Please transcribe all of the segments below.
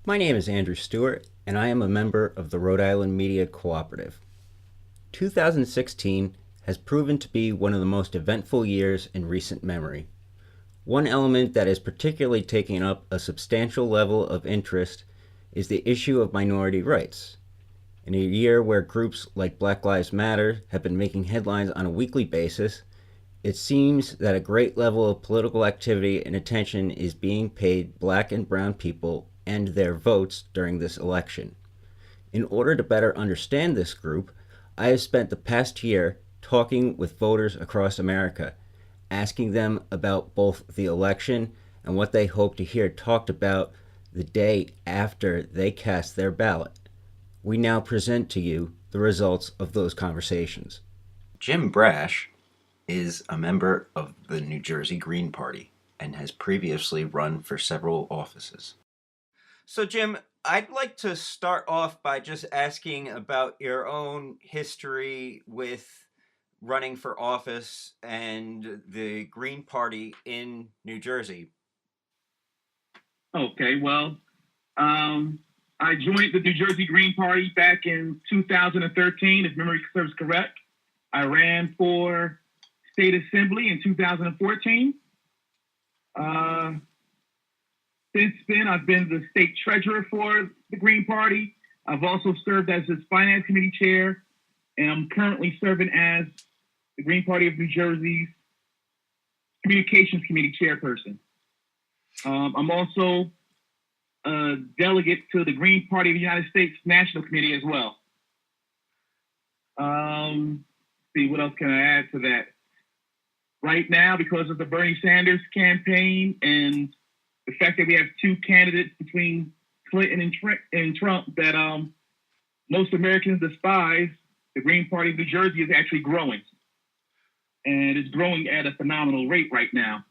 My name is Andrew Stewart, and I am a member of the Rhode Island Media Cooperative. 2016 has proven to be one of the most eventful years in recent memory. One element that is particularly taking up a substantial level of interest is the issue of minority rights. In a year where groups like Black Lives Matter have been making headlines on a weekly basis, it seems that a great level of political activity and attention is being paid black and brown people and their votes during this election. In order to better understand this group, I have spent the past year talking with voters across America, asking them about both the election and what they hope to hear talked about the day after they cast their ballot. We now present to you the results of those conversations. Jim Brash is a member of the New Jersey Green Party and has previously run for several offices. So, Jim, I'd like to start off by just asking about your own history with running for office and the Green Party in New Jersey. Okay, well, I joined the New Jersey Green Party back in 2013, if memory serves correct. I ran for state assembly in 2014. Since then, I've been the state treasurer for the Green Party. I've also served as its finance committee chair, and I'm currently serving as the Green Party of New Jersey's communications committee chairperson. I'm also a delegate to the Green Party of the United States National Committee as well. See, what else can I add to that? Right now, because of the Bernie Sanders campaign and the fact that we have two candidates between Clinton and Trump that most Americans despise, the Green Party of New Jersey is actually growing. And it's growing at a phenomenal rate right now.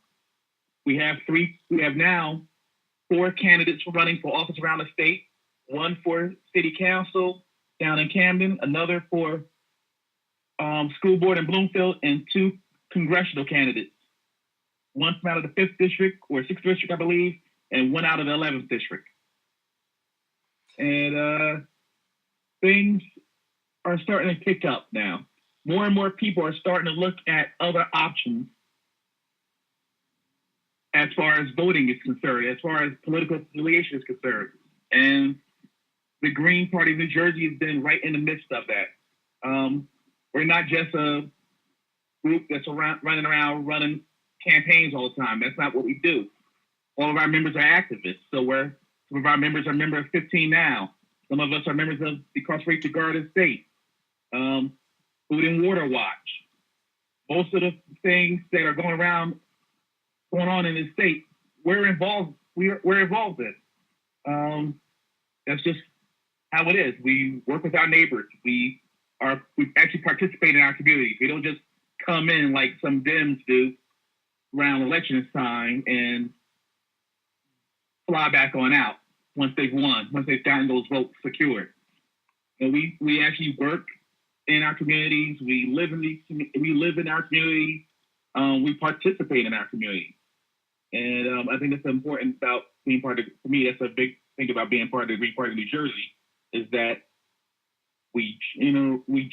We have now 4 candidates running for office around the state, one for city council down in Camden, another for school board in Bloomfield, and 2 congressional candidates. One from out of the 5th district or 6th district, I believe, and one out of the 11th district. And things are starting to pick up now. More and more people are starting to look at other options as far as voting is concerned, as far as political affiliation is concerned. And the Green Party of New Jersey has been right in the midst of that. We're not just a group that's running campaigns all the time. That's not what we do. All of our members are activists. So some of our members are members of 15 now. Some of us are members of the Incarcerated Guard of State, Food and Water Watch. Most of the things that are going on in the state, we're involved. We're involved in. That's just how it is. We work with our neighbors. We actually participate in our communities. We don't just come in like some Dems do around election time and fly back on out once they've won, once they've gotten those votes secured. And we actually work in our communities. We live in our community. We participate in our community. And I think that's important about being part of, for me, that's a big thing about being part of the Green Party of New Jersey, is that we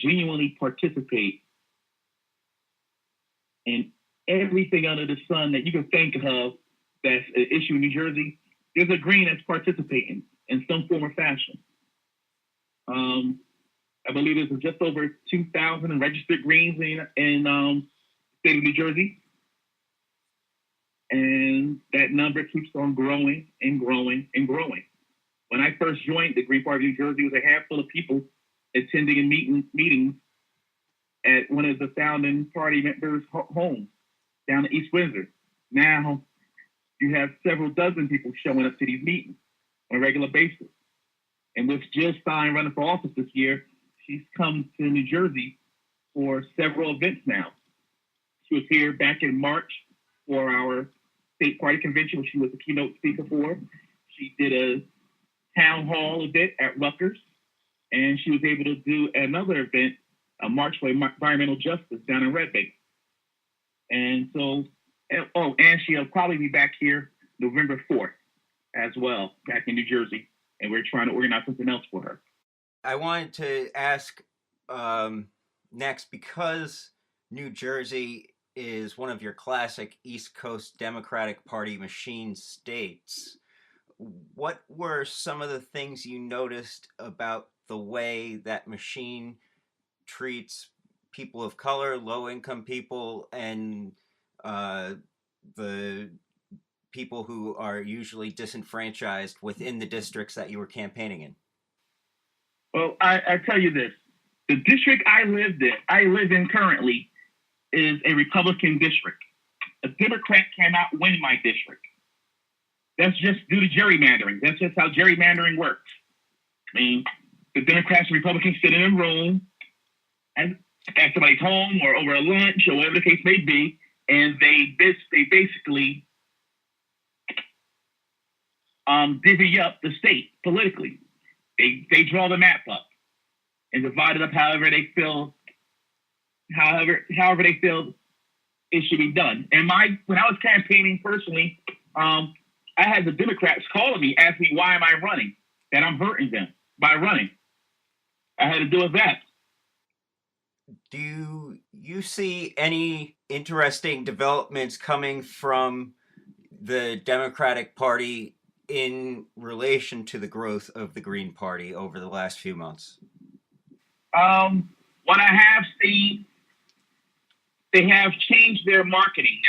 genuinely participate in everything under the sun that you can think of that's an issue in New Jersey. There's a Green that's participating in some form or fashion. I believe there's just over 2,000 registered Greens in the state of New Jersey. And that number keeps on growing and growing and growing. When I first joined the Green Party of New Jersey, it was a handful of people attending a meetings at one of the founding party members' homes down in East Windsor. Now, you have several dozen people showing up to these meetings on a regular basis. And with Jill Stein running for office this year, she's come to New Jersey for several events now. She was here back in March for our state party convention, which she was the keynote speaker for. She did a town hall event at Rutgers, and she was able to do another event, a March for Environmental Justice down in Red Bank. And so, and she'll probably be back here November 4th as well, back in New Jersey and we're trying to organize something else for her. I wanted to ask next, because New Jersey is one of your classic East Coast Democratic Party machine states. What were some of the things you noticed about the way that machine treats people of color, low income people, and the people who are usually disenfranchised within the districts that you were campaigning in? Well, I tell you this. The district I live in currently, is a Republican district. A Democrat cannot win my district. That's just due to gerrymandering. That's just how gerrymandering works. I mean, the Democrats and Republicans sit in a room and at somebody's home or over a lunch or whatever the case may be, and they basically divvy up the state politically. They draw the map up and divide it up however they feel it should be done. And when I was campaigning personally, I had the Democrats calling me, asking me why am I running, that I'm hurting them by running. I had to deal with that. Do you see any interesting developments coming from the Democratic Party in relation to the growth of the Green Party over the last few months? What I have seen, they have changed their marketing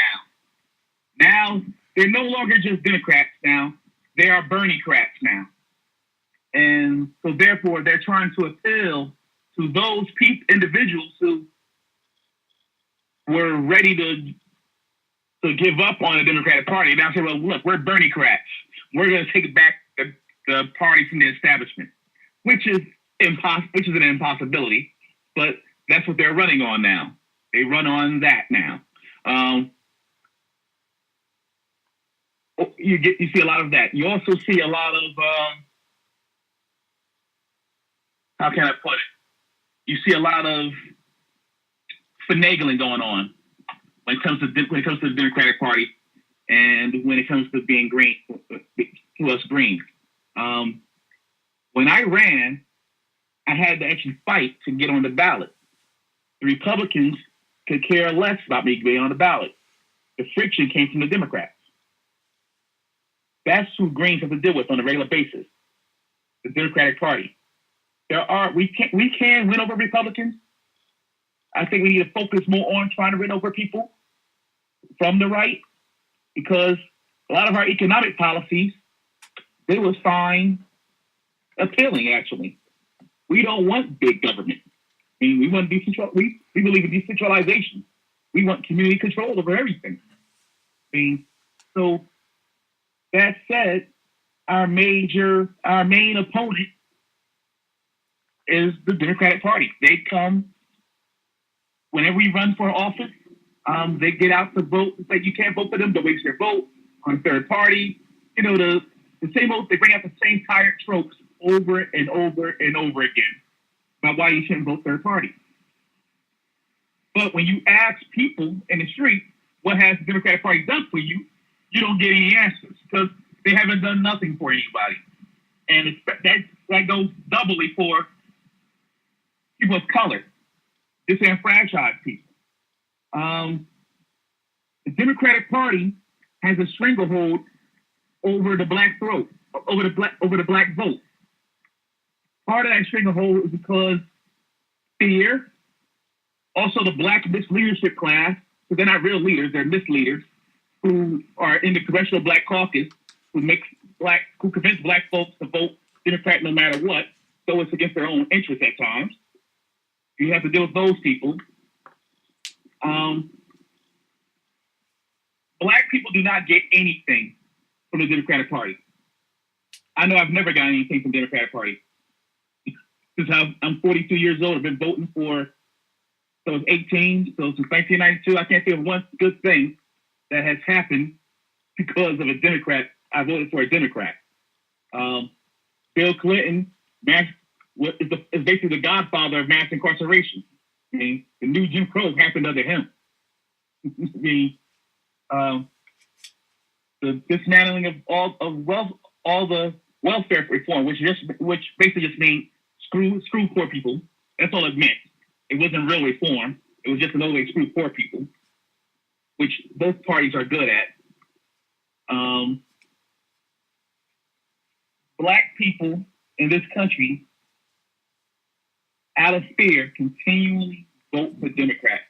now. Now, they're no longer just Democrats now. They are Bernie-crats now. And so therefore, they're trying to appeal to those individuals who were ready to give up on the Democratic Party. Now say, well, look, we're Bernie-crats. We're going to take back the party from the establishment, which is an impossibility, but that's what they're running on now. They run on that now. You see a lot of that. You also see a lot of how can I put it? You see a lot of finagling going on when it comes to the Democratic Party and when it comes to being green, to us green. When I ran, I had to actually fight to get on the ballot. The Republicans could care less about me being on the ballot. The friction came from the Democrats. That's who Greens have to deal with on a regular basis. The Democratic Party. We can win over Republicans. I think we need to focus more on trying to win over people from the right, because a lot of our economic policies, they will find appealing, actually. We don't want big government. I mean, we want we believe in decentralization. We want community control over everything. I mean, so that said, our main opponent is the Democratic Party. They come whenever we run for office. They get out to vote. It's like you can't vote for them. Don't waste your vote on a third party. You know, the same old. They bring out the same tired tropes over and over and over again about why you shouldn't vote third party. But when you ask people in the street, what has the Democratic Party done for you, you don't get any answers because they haven't done nothing for anybody. And that goes doubly for people of color, disenfranchised people. The Democratic Party has a stranglehold over the black throat, over the black vote. Part of that stranglehold is because fear. Also, the black misleadership class, so they're not real leaders, they're misleaders who are in the Congressional Black Caucus, who convince black folks to vote Democrat no matter what, so it's against their own interests at times. You have to deal with those people. Black people do not get anything from the Democratic Party. I know I've never gotten anything from the Democratic Party. Since I'm 42 years old, I've been voting so I was 18, so since 1992, I can't think of one good thing that has happened because of a Democrat. I voted for a Democrat. Bill Clinton is basically the godfather of mass incarceration. I mean, the new Jim Crow happened under him. I mean, the dismantling of all the welfare reform, which basically just means screw poor people. That's all it meant. It wasn't real reform. It was just another way to screw poor people, which both parties are good at. Black people in this country, out of fear, continually vote for Democrats.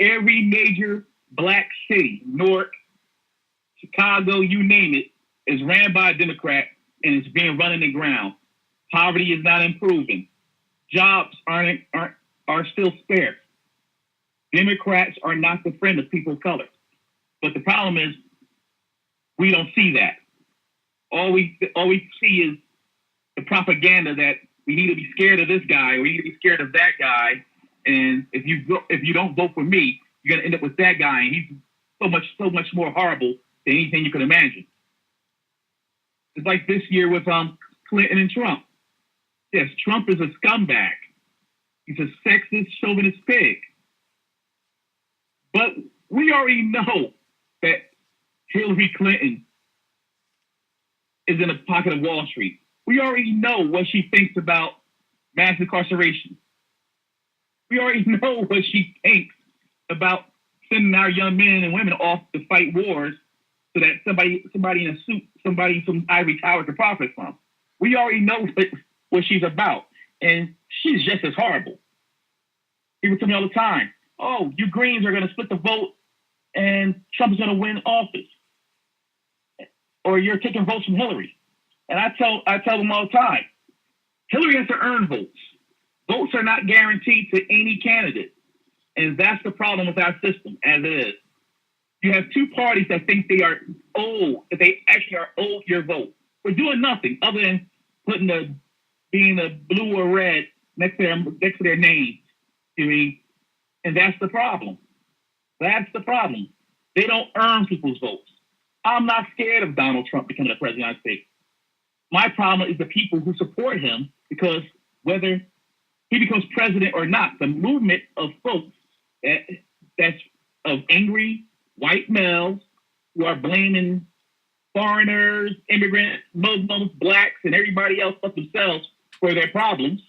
Every major black city, Newark, Chicago, you name it, is ran by a Democrat and it's being run in the ground. Poverty is not improving. Jobs are still scarce. Democrats are not the friend of people of color. But the problem is we don't see that. All we see is the propaganda that we need to be scared of this guy, or we need to be scared of that guy. And if you don't vote for me, you're gonna end up with that guy, and he's so much more horrible than anything you could imagine. It's like this year with Clinton and Trump. Yes, Trump is a scumbag. He's a sexist, chauvinist pig. But we already know that Hillary Clinton is in the pocket of Wall Street. We already know what she thinks about mass incarceration. We already know what she thinks about sending our young men and women off to fight wars so that somebody in a suit, somebody from ivory tower to profit from. We already know what she's about. And she's just as horrible. People tell me all the time, oh, you Greens are going to split the vote and Trump is going to win office. Or you're taking votes from Hillary. And I tell them all the time, Hillary has to earn votes. Votes are not guaranteed to any candidate. And that's the problem with our system as it is. You have two parties that think they are owed, that they actually are owed your vote. We're doing nothing other than being a blue or red next to their name. You mean? And that's the problem. That's the problem. They don't earn people's votes. I'm not scared of Donald Trump becoming the president of the United States. My problem is the people who support him, because whether he becomes president or not, the movement of folks that's of angry white males who are blaming foreigners, immigrants, Muslims, blacks, and everybody else but themselves for their problems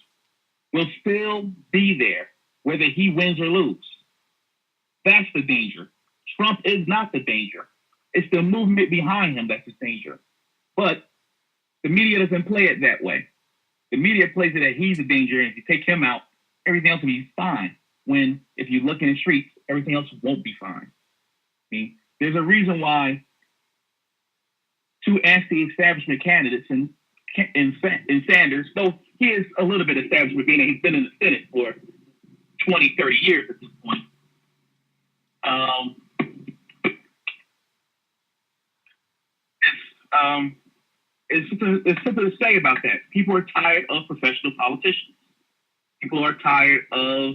will still be there, whether he wins or loses. That's the danger. Trump is not the danger. It's the movement behind him that's the danger. But the media doesn't play it that way. The media plays it that he's a danger, and if you take him out, everything else will be fine. When, if you look in the streets, everything else won't be fine. I mean, there's a reason why two anti-establishment candidates in Sanders, though he is a little bit establishment, being that he's been in the Senate for 20, 30 years at this point. It's simple to say about that. People are tired of professional politicians. People are tired of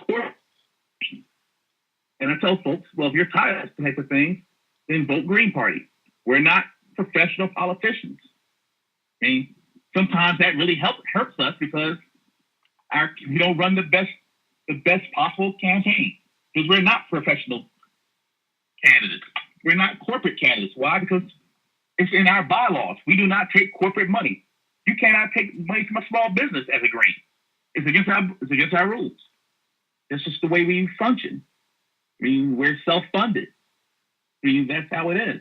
corruption. And I tell folks, well, if you're tired of this type of thing, then vote Green Party. We're not professional politicians. I mean, sometimes that really hurts us because we don't run the best possible campaign, because we're not professional candidates. We're not corporate candidates. Why? Because it's in our bylaws. We do not take corporate money. You cannot take money from a small business as a Green. It's against our rules. It's just the way we function. I mean, we're self-funded. I mean, that's how it is.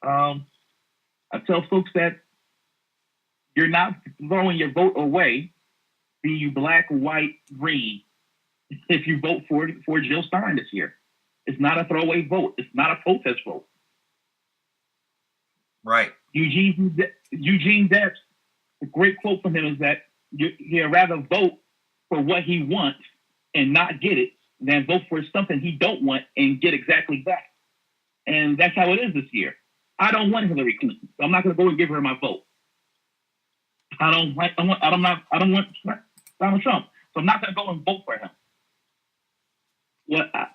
I tell folks that you're not throwing your vote away, be you black, white, green, if you vote for Jill Stein this year. It's not a throwaway vote. It's not a protest vote. Right. Eugene Debs, a great quote from him is that he'd rather vote for what he wants and not get it than vote for something he don't want and get exactly that. And that's how it is this year. I don't want Hillary Clinton, so I'm not going to go and give her my vote. I don't want Donald Trump, so I'm not going to go and vote for him.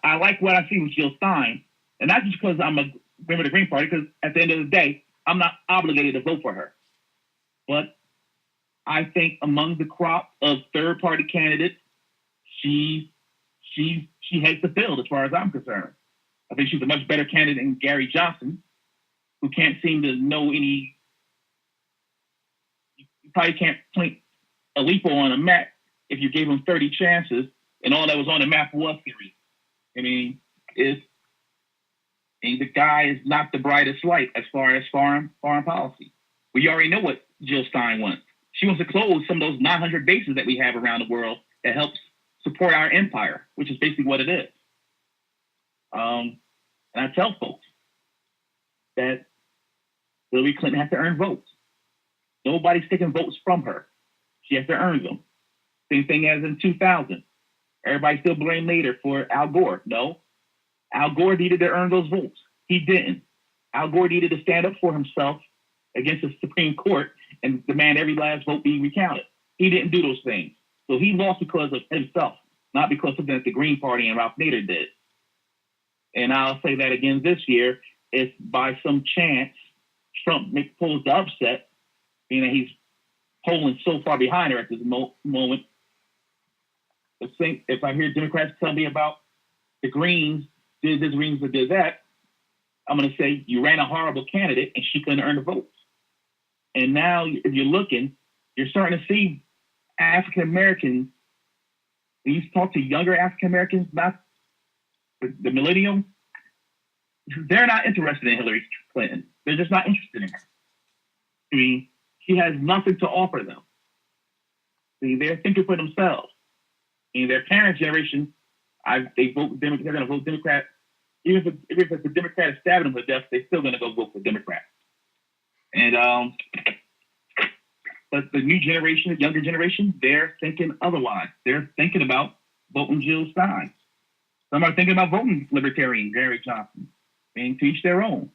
I like what I see with Jill Stein, and not just because I'm a member of the Green Party, because at the end of the day, I'm not obligated to vote for her. But I think among the crop of third-party candidates, she heads the field as far as I'm concerned. I think she's a much better candidate than Gary Johnson, who can't seem to know any You probably can't point Aleppo on a map if you gave him 30 chances and all that was on the map was Syria. I mean, the guy is not the brightest light as far as foreign policy. We already know what Jill Stein wants. She wants to close some of those 900 bases that we have around the world that helps support our empire, which is basically what it is. And I tell folks that Hillary Clinton has to earn votes. Nobody's taking votes from her. She has to earn them. Same thing as in 2000. Everybody still blamed later for Al Gore. No, Al Gore needed to earn those votes. He didn't. Al Gore needed to stand up for himself against the Supreme Court and demand every last vote be recounted. He didn't do those things. So he lost because of himself, not because of something that the Green Party and Ralph Nader did. And I'll say that again this year, if by some chance Trump pulls the upset, being that he's polling so far behind her at this moment, if I hear Democrats tell me about the Greens did this, Greens did that, I'm going to say you ran a horrible candidate and she couldn't earn the votes. And now, if you're looking, you're starting to see African Americans. When you talk to younger African Americans, not the millennium, they're not interested in Hillary Clinton. They're just not interested in her. I mean, she has nothing to offer them. See, they're thinking for themselves. In their parents' generation, they're going to vote Democrat. Even if the Democrat is stabbing them to death, they're still going to go vote for Democrat. And but the new generation, the younger generation, they're thinking otherwise. They're thinking about voting Jill Stein. Some are thinking about voting Libertarian Gary Johnson. And to each their own.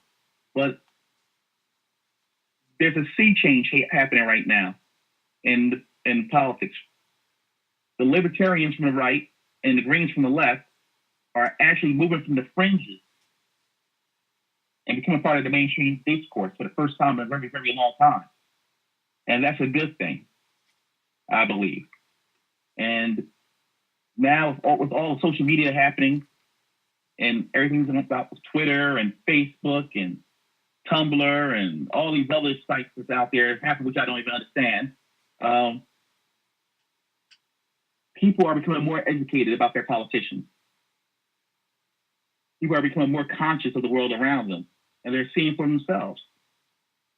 But there's a sea change happening right now in politics. The Libertarians from the right and the Greens from the left are actually moving from the fringes and becoming part of the mainstream discourse for the first time in a very, very long time. And that's a good thing, I believe. And now with all the social media happening and everything's about Twitter and Facebook and Tumblr and all these other sites that's out there, half of which I don't even understand, people are becoming more educated about their politicians. People are becoming more conscious of the world around them, and they're seeing for themselves.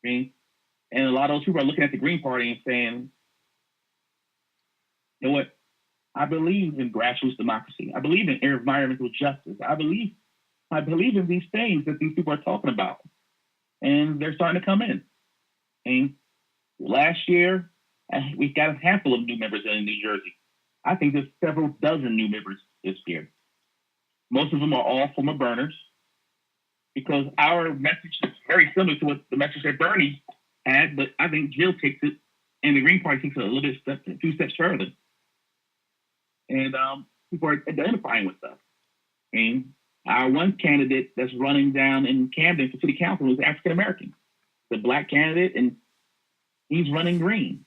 I mean, and a lot of those people are looking at the Green Party and saying, you know what? I believe in grassroots democracy. I believe in environmental justice. I believe in these things that these people are talking about. And they're starting to come in. And last year, we got a handful of new members in New Jersey. I think there's several dozen new members this year. Most of them are all former Burners, because our message is very similar to what the message that Bernie had, but I think Jill takes it, and the Green Party takes it a little bit, a few steps further. And people are identifying with us. And our one candidate that's running down in Camden for city council is African American, the black candidate, and he's running green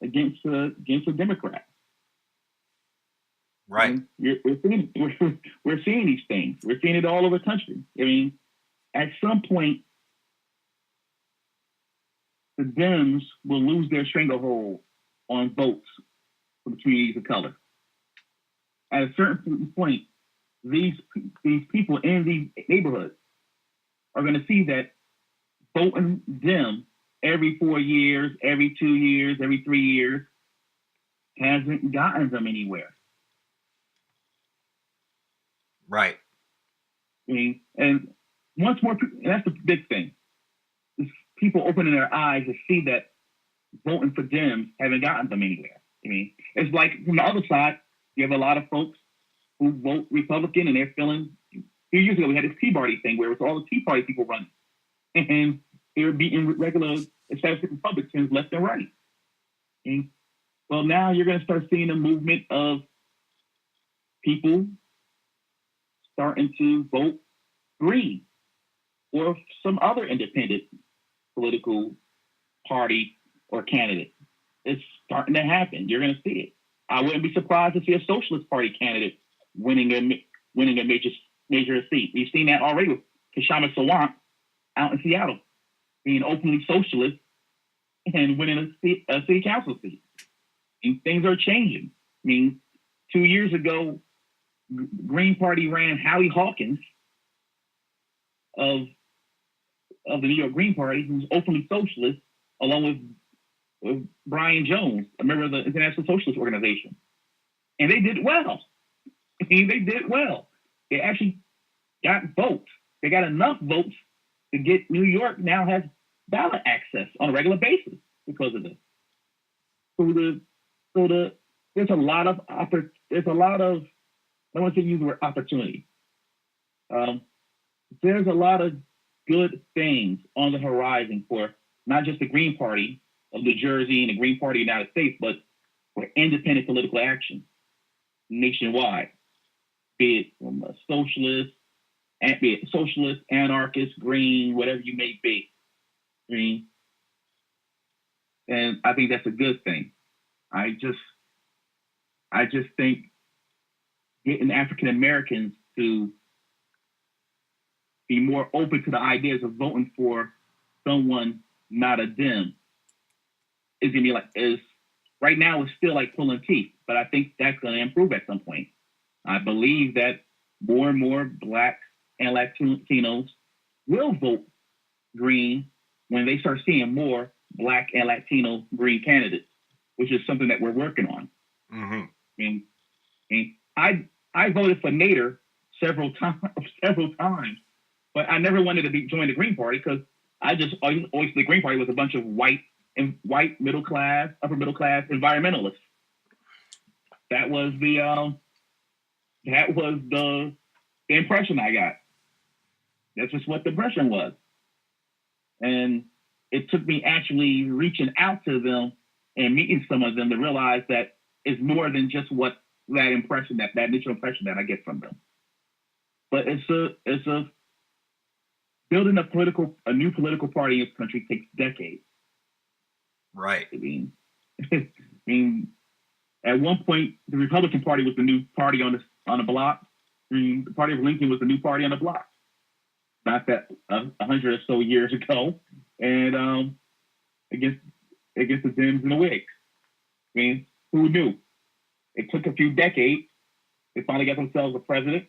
against a Democrat. Right. We're seeing these things. We're seeing it all over the country. I mean, at some point, the Dems will lose their stranglehold on votes from communities of color. At a certain point, these people in these neighborhoods are going to see that voting them every 4 years, every 2 years, every 3 years hasn't gotten them anywhere. Right. I mean, and once more, and that's the big thing, is people opening their eyes to see that voting for Dems haven't gotten them anywhere. I mean, it's like from the other side, you have a lot of folks who vote Republican and they're feeling, a few years ago, we had this Tea Party thing where it was all the Tea Party people running. And they were beating regular established Republicans left and right. And, well, now you're going to start seeing a movement of people starting to vote Green or some other independent political party or candidate. It's starting to happen. You're going to see it. I wouldn't be surprised to see a Socialist Party candidate winning a major seat. We've seen that already with Kashama Sawant out in Seattle, being openly socialist and winning a city council seat. And things are changing. I mean, 2 years ago, Green Party ran Howie Hawkins of the New York Green Party, who's openly socialist, along with Brian Jones, a member of the International Socialist Organization. And they did well. I mean, they did well. They actually got votes. They got enough votes to get New York now has ballot access on a regular basis because of this. There's a lot of I don't want to use the word opportunity. There's a lot of good things on the horizon for not just the Green Party of New Jersey and the Green Party of the United States, but for independent political action nationwide, be it from a socialist, anarchist, green, whatever you may be. Green. And I think that's a good thing. I just think getting African Americans to be more open to the ideas of voting for someone not a Dem is gonna be right now it's still like pulling teeth, but I think that's gonna improve at some point. I believe that more and more Blacks and Latinos will vote Green when they start seeing more Black and Latino Green candidates, which is something that we're working on. Mm-hmm. I voted for Nader several times, but I never wanted to join the Green Party because always the Green Party was a bunch of white middle class, upper middle class environmentalists. That was the impression I got. That's just what the impression was. And it took me actually reaching out to them and meeting some of them to realize that it's more than just what that initial impression that I get from them. But it's a building a new political party in this country takes decades. Right. I mean, at one point, the Republican Party was the new party on the block. The party of Lincoln was the new party on the block. Not that 100 or so years ago, and against the Dems and the Whigs. I mean, who knew? It took a few decades. They finally got themselves a president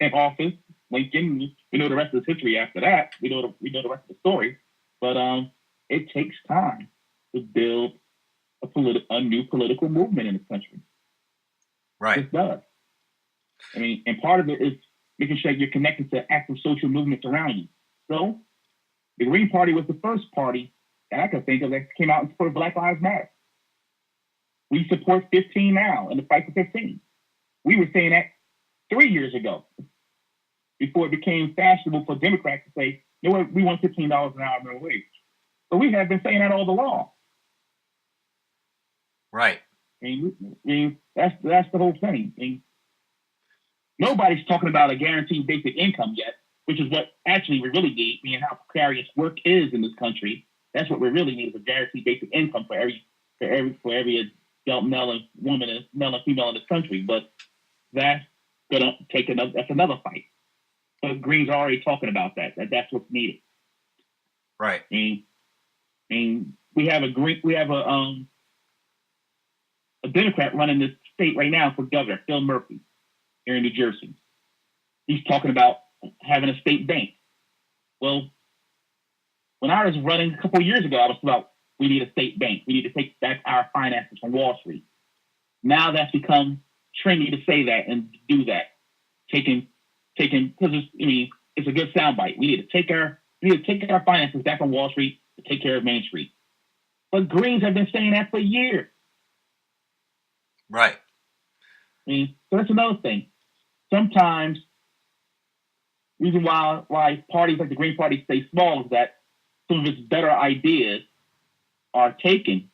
in office, Lincoln. We know the rest of the history after that. We know the rest of the story. But it takes time to build a new political movement in this country. Right. It does. I mean, and part of it is making sure you're connected to active social movements around you. So the Green Party was the first party that I could think of that came out and supported Black Lives Matter. We support 15 now in the fight for 15. We were saying that 3 years ago, before it became fashionable for Democrats to say, you know what, we want $15 an hour minimum wage. But we have been saying that all along. Right. I mean, that's the whole thing. I mean, nobody's talking about a guaranteed basic income yet, which is what actually we really need, being how precarious work is in this country. That's what we really need, is a guaranteed basic income for every adult male and female in this country. But that's another fight. But Green's already talking about that's what's needed. Right. I mean, we have a Democrat running this state right now for governor, Phil Murphy, here in New Jersey. He's talking about having a state bank. Well, when I was running a couple of years ago, I was about, we need a state bank. We need to take back our finances from Wall Street. Now that's become trendy to say that and do that. Taking, because it's a good soundbite. We need to take our finances back from Wall Street to take care of Main Street. But Greens have been saying that for years. Right. So that's another thing. Sometimes, reason why parties like the Green Party stay small is that some of its better ideas are taken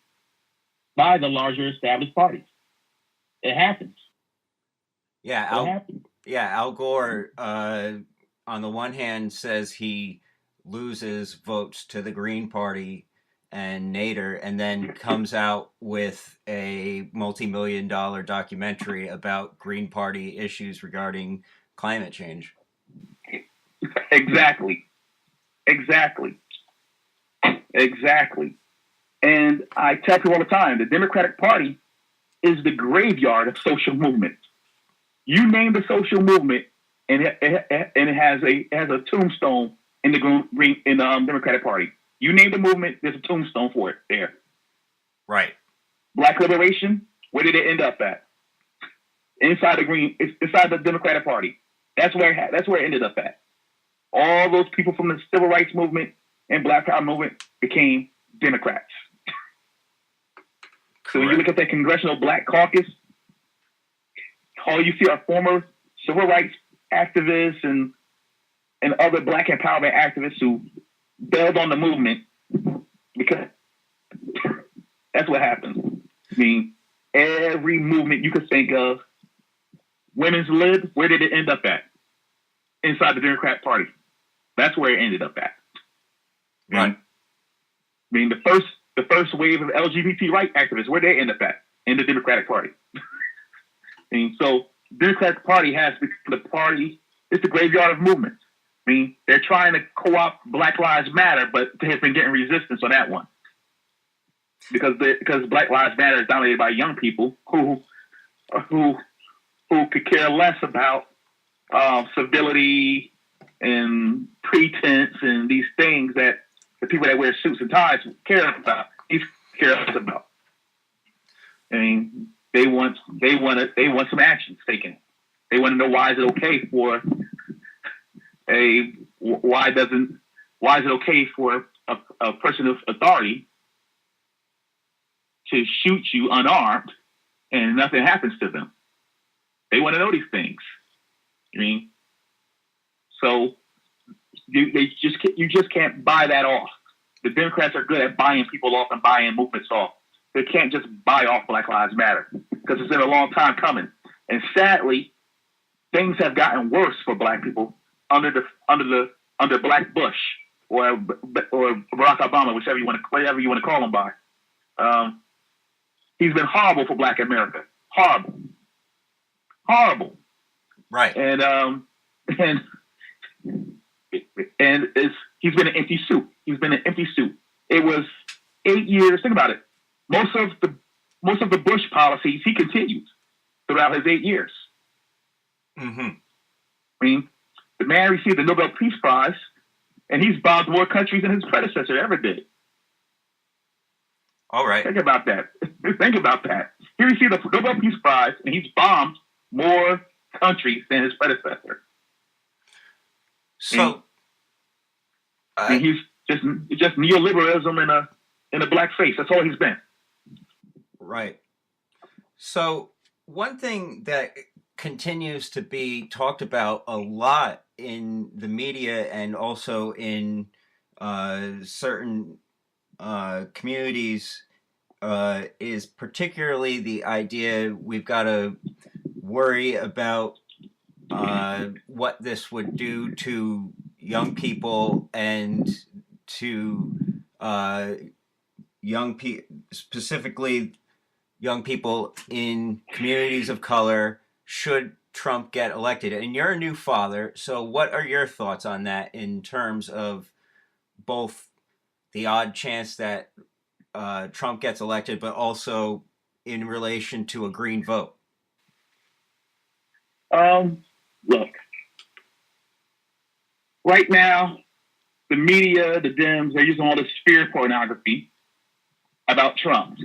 by the larger established parties. It happens. Yeah. Al Gore, on the one hand, says he loses votes to the Green Party and Nader, and then comes out with a multi-million-dollar documentary about Green Party issues regarding climate change. Exactly. And I tell people all the time, the Democratic Party is the graveyard of social movement. You name the social movement, and it has a tombstone in the Democratic Party. You name the movement, there's a tombstone for it there. Right. Black liberation, where did it end up at? Inside the Democratic Party. That's where it ended up at. All those people from the civil rights movement and Black Power movement became Democrats. So when you look at that Congressional Black Caucus, all you see are former civil rights activists and other Black empowerment activists who bailed on the movement because that's what happens. I mean, every movement you could think of, women's lib, where did it end up at? Inside the Democratic Party. That's where it ended up at. Right. I mean, the first wave of LGBT right activists, where they end up at? In the Democratic Party. I mean, so the Democratic Party has become the party, it's the graveyard of movements. I mean, they're trying to co-opt Black Lives Matter, but they have been getting resistance on that one. Because Black Lives Matter is dominated by young people who could care less about civility and pretense and these things that the people that wear suits and ties care about. He's care less about. I mean, they want some actions taken. They want to know why is it okay for a person of authority to shoot you unarmed and nothing happens to them. They want to know these things. I mean, so you just can't buy that off. The Democrats are good at buying people off and buying movements off. They can't just buy off Black Lives Matter because it's been a long time coming. And sadly, things have gotten worse for Black people under Black Bush or Barack Obama, whatever you want to call him by. He's been horrible for Black America. Horrible. Right. And he's been an empty suit. It was 8 years. Think about it. Most of the Bush policies he continued throughout his 8 years. Mm-hmm. I mean, the man received the Nobel Peace Prize, and he's bombed more countries than his predecessor ever did. All right. Think about that. He received the Nobel Peace Prize, and he's bombed more countries than his predecessor. So, and he's just neoliberalism in a black face. That's all he's been. Right. So, one thing that continues to be talked about a lot in the media and also in certain communities is particularly the idea we've got to worry about what this would do to young people and to specifically young people in communities of color should Trump get elected. And you're a new father, so what are your thoughts on that in terms of both the odd chance that Trump gets elected, but also in relation to a green vote? Look, right now, the media, the Dems, they're using all this fear pornography about Trump.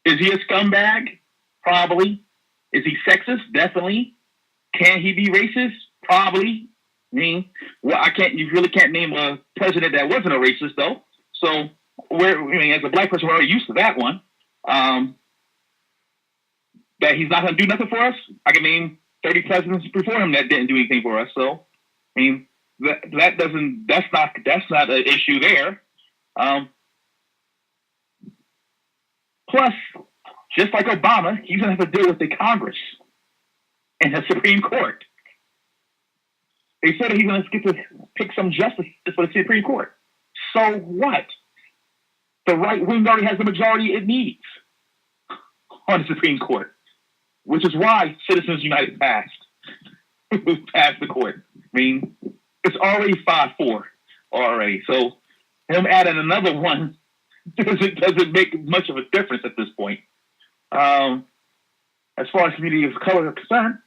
Is he a scumbag? Probably. Is he sexist? Definitely. Can he be racist? Probably. I mean, you really can't name a president that wasn't a racist, though. So, as a black person, we're already used to that one. That he's not going to do nothing for us. I can name 30 presidents before him that didn't do anything for us. So, I mean, that's not an issue there. Plus, just like Obama, he's going to have to deal with the Congress and the Supreme Court. They said that he's going to get to pick some justice for the Supreme Court. So what? The right wing already has the majority it needs on the Supreme Court, which is why Citizens United passed the court. I mean, it's already 5-4 already. So him adding another one doesn't make much of a difference at this point. As far as communities of color are concerned,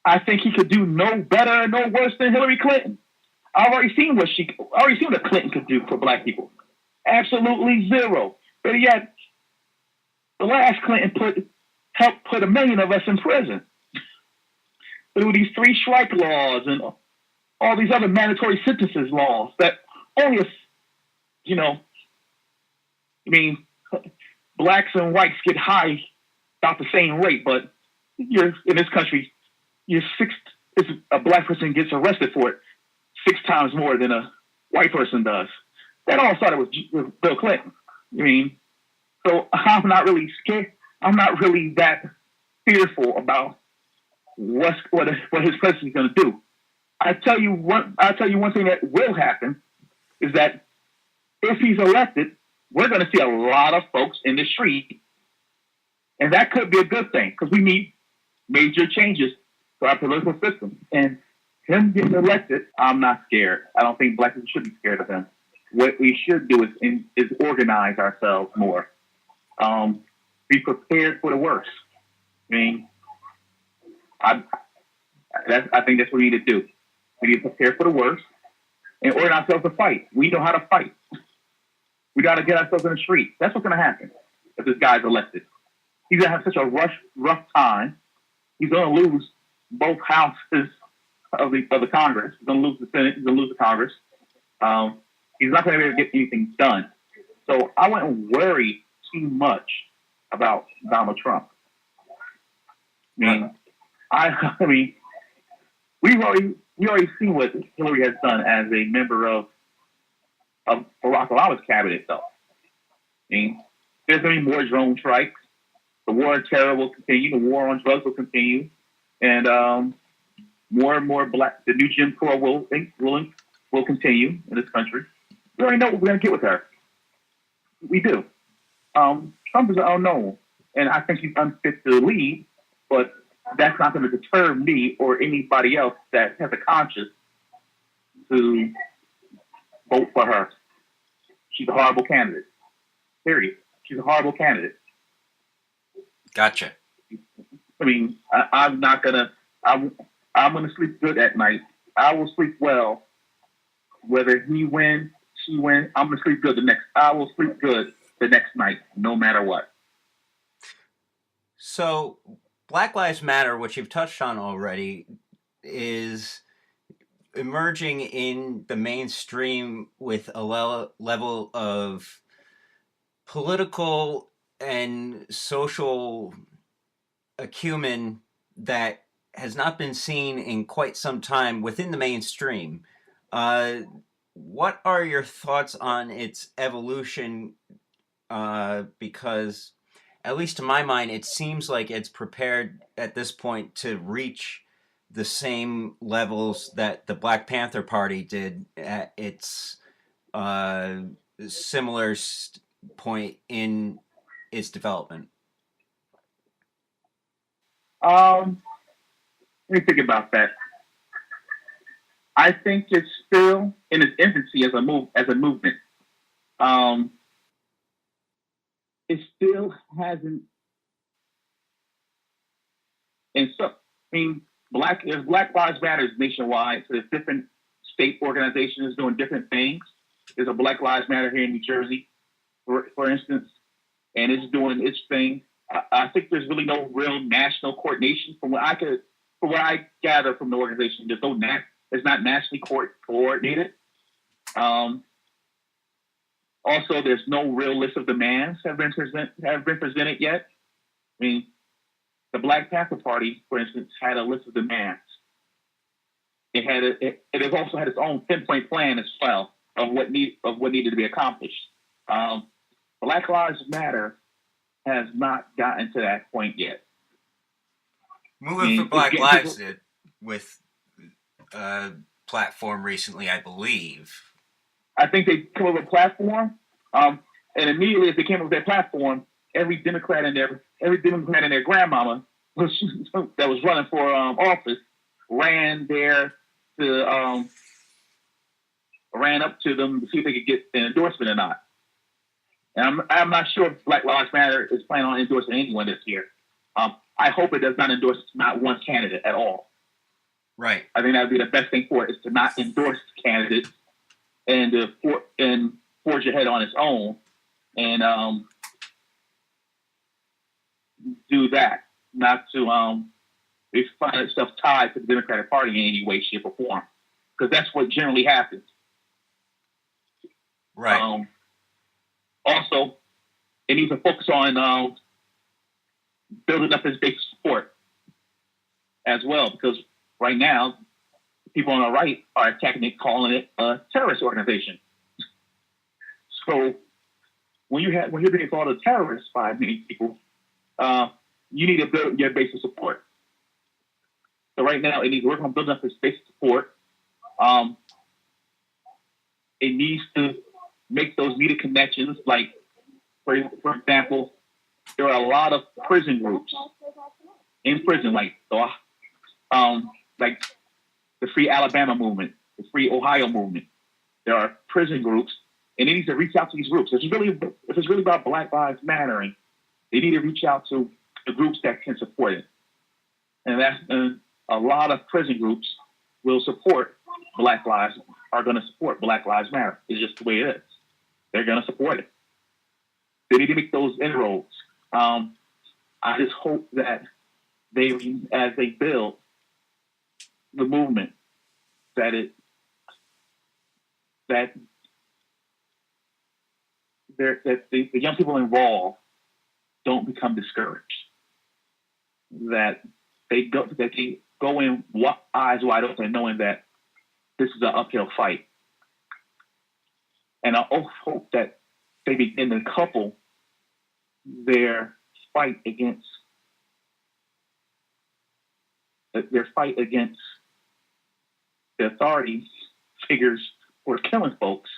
I think he could do no better, no worse than Hillary Clinton. I've already seen what Clinton could do for black people. Absolutely zero. But yet, the last Clinton helped put 1 million of us in prison through these 3 strike laws and all these other mandatory sentences laws that only, blacks and whites get high about the same rate, but in this country, a black person gets arrested for it 6 times more than a white person does. That all started with Bill Clinton. So I'm not really scared. I'm not really that fearful about what his presidency is going to do. I'll tell you one thing that will happen is that if he's elected, we're going to see a lot of folks in the street, and that could be a good thing because we need major changes to our political system. And him getting elected, I'm not scared. I don't think black people should be scared of him. What we should do is organize ourselves more. Be prepared for the worst. I think that's what we need to do. We need to prepare for the worst and order ourselves to fight. We know how to fight. We got to get ourselves in the street. That's what's going to happen if this guy's elected. He's going to have such a rough time. He's going to lose both houses of the Congress. He's going to lose the Senate. He's going to lose the Congress. He's not going to be able to get anything done. So I wouldn't worry too much about Donald Trump. We've already seen what Hillary has done as a member of Barack Obama's cabinet, though. There's going to be more drone strikes. The war on terror will continue. The war on drugs will continue, and more and more the new Jim Crow will continue in this country. We already know what we're going to get with her. We do. Trump is an unknown, and I think he's unfit to lead, but that's not going to deter me or anybody else that has a conscience to vote for her. She's a horrible candidate. Period. She's a horrible candidate. Gotcha. I'm going to sleep good at night. I will sleep well. Whether he wins, she wins, I'm going to sleep good I will sleep good the next night, no matter what. So, Black Lives Matter, which you've touched on already, is emerging in the mainstream with a level of political and social acumen that has not been seen in quite some time within the mainstream. What are your thoughts on its evolution? Because, at least to my mind, it seems like it's prepared at this point to reach the same levels that the Black Panther Party did at its similar point in its development. Let me think about that. I think it's still in its infancy as a movement. It still hasn't. And so, there's Black Lives Matter nationwide. So there's different state organizations doing different things. There's a Black Lives Matter here in New Jersey, for instance, and it's doing its thing. I think there's really no real national coordination from what I gather from the organization. It's not nationally coordinated. Also, there's no real list of demands have been presented yet. The Black Panther Party, for instance, had a list of demands. It has also had its own 10-point plan as well of what needed to be accomplished. Black Lives Matter has not gotten to that point yet. Moving for Black Lives did with a platform recently, I believe. I think they came up with a platform, and immediately as they came up with their platform, every Democrat and their grandmama that was running for office ran there to ran up to them to see if they could get an endorsement or not. And I'm not sure if Black Lives Matter is planning on endorsing anyone this year. I hope it does not endorse not one candidate at all. Right. I think that would be the best thing for it, is to not endorse candidates and forge ahead on its own and do that, not to find itself tied to the Democratic Party in any way, shape, or form, because that's what generally happens. Right. Also, it needs to focus on building up its base support as well, because right now, people on the right are attacking it, calling it a terrorist organization. So when you're being called a terrorist by many people, you need to build your base of support. So right now, it needs to work on building up its base of support. It needs to make those needed connections. Like, for example, there are a lot of prison groups in prison, like the Free Alabama movement, the Free Ohio movement. There are prison groups, and they need to reach out to these groups. If it's really about Black Lives Mattering, they need to reach out to the groups that can support it. And a lot of prison groups will support Black Lives, are going to support Black Lives Matter. It's just the way it is. They're going to support it. They need to make those inroads. I just hope that as they build the movement, that the young people involved don't become discouraged. That they go in eyes wide open, knowing that this is an uphill fight. And I also hope that they begin to couple their fight against the authority figures who are killing folks,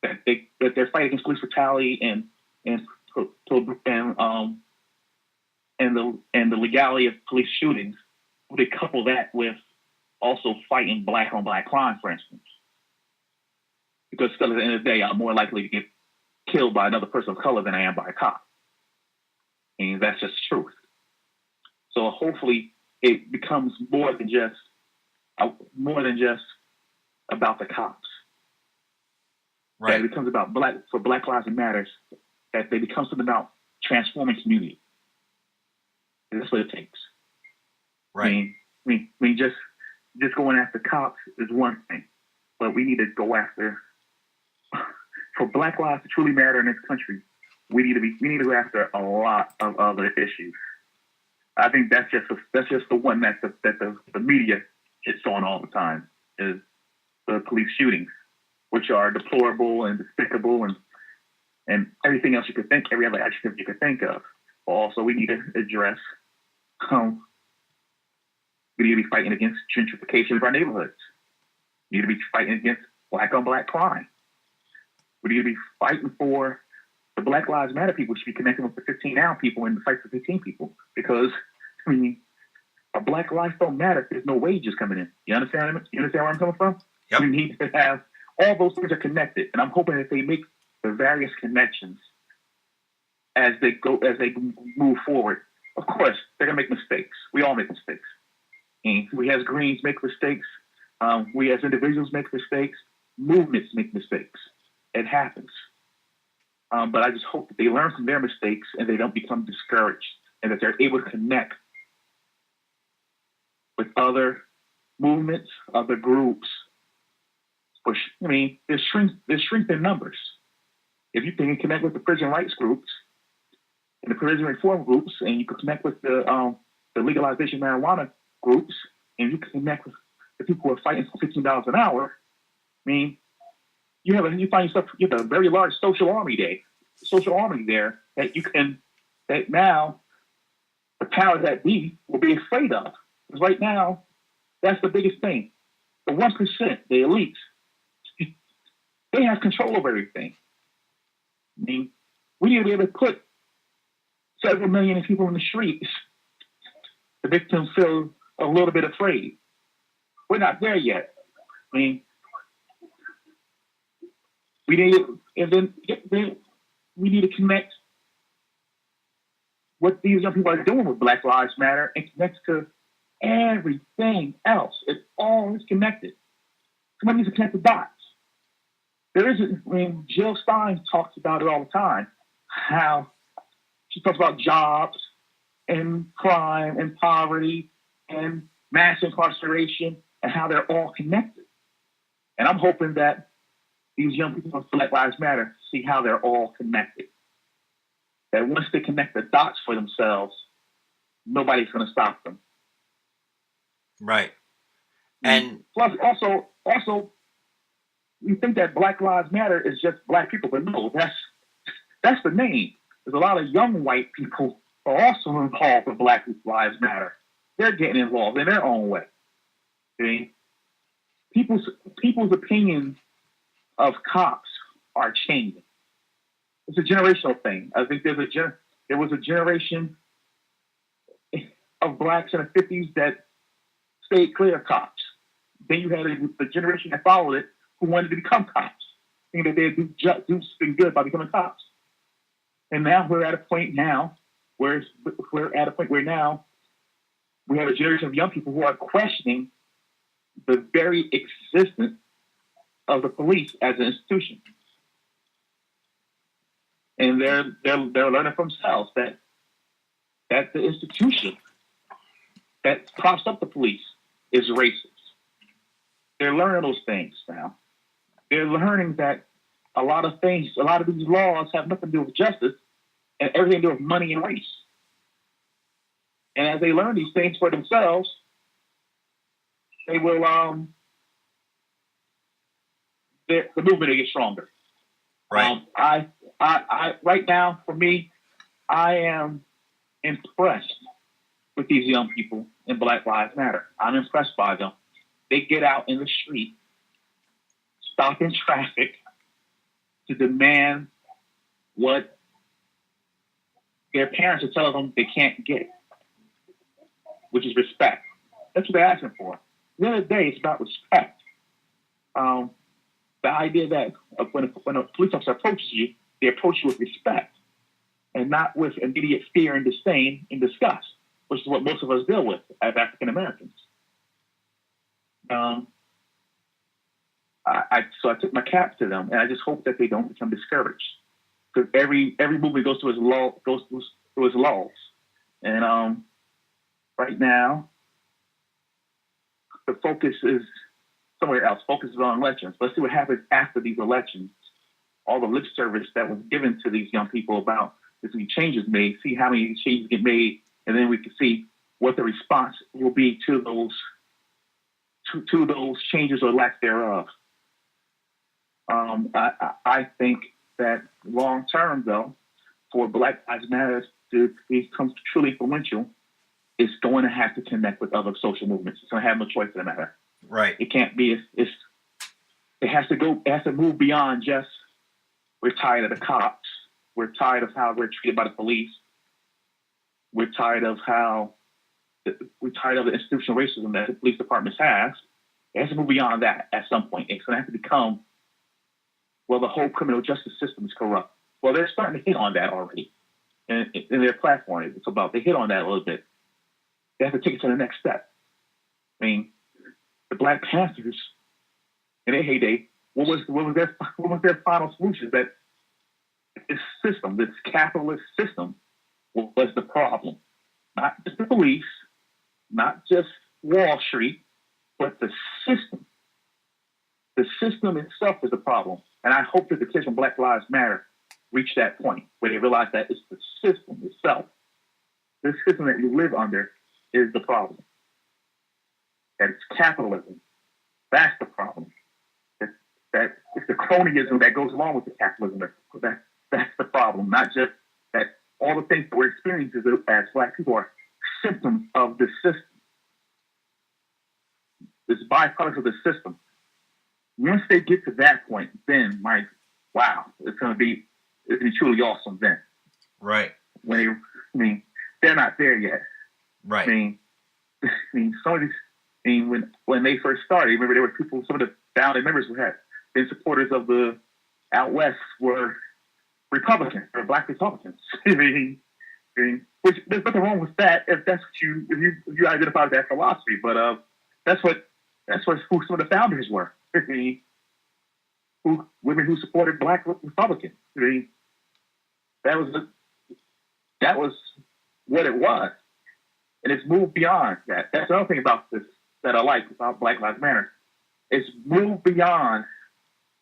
that their fight against police brutality and the legality of police shootings, they couple that with also fighting Black on Black crime, for instance. Because still, at the end of the day, I'm more likely to get killed by another person of color than I am by a cop. And that's just the truth. So hopefully it becomes more than just about the cops. Right. That it becomes about Black Lives Matters, that they become something about transforming community. And that's what it takes. Right. I mean, just going after cops is one thing, but we need to go after, for Black lives to truly matter in this country, we need to go after a lot of other issues. I think that's just the one that the media hits on all the time, is the police shootings, which are deplorable and despicable and everything else you could think, every other adjective you could think of. Also, we need to address we need to be fighting against gentrification of our neighborhoods. We need to be fighting against Black on Black crime. We need to be fighting for the Black Lives Matter people should be connecting with the 15 now people and the fight for 15 people. Because, I mean, our Black lives don't matter if there's no wages coming in. You understand? You understand where I'm coming from? Yep. We need to have all those things are connected. And I'm hoping that they make the various connections as they move forward. Of course, they're going to make mistakes. We all make mistakes. And we as Greens make mistakes. We as individuals make mistakes. Movements make mistakes. It happens. But I just hope that they learn from their mistakes and they don't become discouraged, and that they're able to connect with other movements, other groups. There's strength in numbers. If you can connect with the prison rights groups and the prison reform groups, and you can connect with the legalization of marijuana groups, and you can connect with the people who are fighting for $15 an hour, I mean, you find yourself with a very large social army there that now the powers that be will be afraid of. Because right now, that's the biggest thing. The 1%, the elites, they have control over everything. I mean, we need to be able to put several million people in the streets to make them feel a little bit afraid. We're not there yet. I mean, We need, and then we need to connect what these young people are doing with Black Lives Matter and connect to everything else. It all is connected. Somebody needs to connect the dots. There isn't, I mean, Jill Stein talks about it all the time, how she talks about jobs and crime and poverty and mass incarceration and how they're all connected. And I'm hoping that these young people of Black Lives Matter see how they're all connected. That once they connect the dots for themselves, nobody's going to stop them. Right. And plus, also, we think that Black Lives Matter is just Black people, but no, that's the name. There's a lot of young white people who are also involved with Black Lives Matter. They're getting involved in their own way. See? People's opinions of cops are changing. It's a generational thing. I think there was a generation of Blacks in the 50s that stayed clear of cops. Then you had the generation that followed it who wanted to become cops, thinking that they'd do something good by becoming cops. And now we're at a point now where now we have a generation of young people who are questioning the very existence of the police as an institution. And they're learning from themselves that the institution that props up the police is racist. They're learning those things now. They're learning that a lot of these laws have nothing to do with justice and everything to do with money and race. And as they learn these things for themselves, they will the movement will get stronger. right. I right now, for me, I am impressed with these young people in Black Lives Matter. I'm impressed by them. They get out in the street, stopping traffic to demand what their parents are telling them they can't get, which is respect. That's what they're asking for. At the end of the day, it's about respect. The idea that when a police officer approaches you, they approach you with respect and not with immediate fear and disdain and disgust, which is what most of us deal with as African Americans. So I took my cap to them, and I just hope that they don't become discouraged, because every movement goes through its laws, and right now the focus is somewhere else. Focus is on elections. Let's see what happens after these elections. All the lip service that was given to these young people about if any changes made, see how many changes get made, and then we can see what the response will be to those changes or lack thereof. I think that long term, though, for Black Lives Matter to become truly influential, it's going to have to connect with other social movements. It's going to have no choice in the matter. Right. It can't be. It has to go. It has to move beyond just we're tired of the cops. We're tired of how we're treated by the police. We're tired of the institutional racism that the police departments have. It has to move beyond that at some point. It's going to have to become, well, the whole criminal justice system is corrupt. Well, they're starting to hit on that already in their platform. It's about, they hit on that a little bit. They have to take it to the next step. I mean, the Black Panthers in their heyday, what was their final solution? That this system, this capitalist system, was the problem. Not just the police, not just Wall Street, but the system. The system itself is the problem. And I hope that the kids from Black Lives Matter reach that point where they realize that it's the system itself. The system that you live under is the problem. That it's capitalism. That's the problem. That it's the cronyism that goes along with the capitalism. That's the problem. Not just that all the things that we're experiencing as Black people are symptoms of the system. It's byproducts of the system. Once they get to that point, then it's going to be truly awesome then. Right. They're not there yet. Right. Some of these, when they first started, remember there were people, some of the founding members who had been supporters of the out west were Republicans or Black Republicans. Which there's nothing wrong with that if that's what you identify with that philosophy. But that's who some of the founders were. Women who supported Black Republicans. That was what it was, and it's moved beyond that. That's another thing about this that I like about Black Lives Matter. It's moved beyond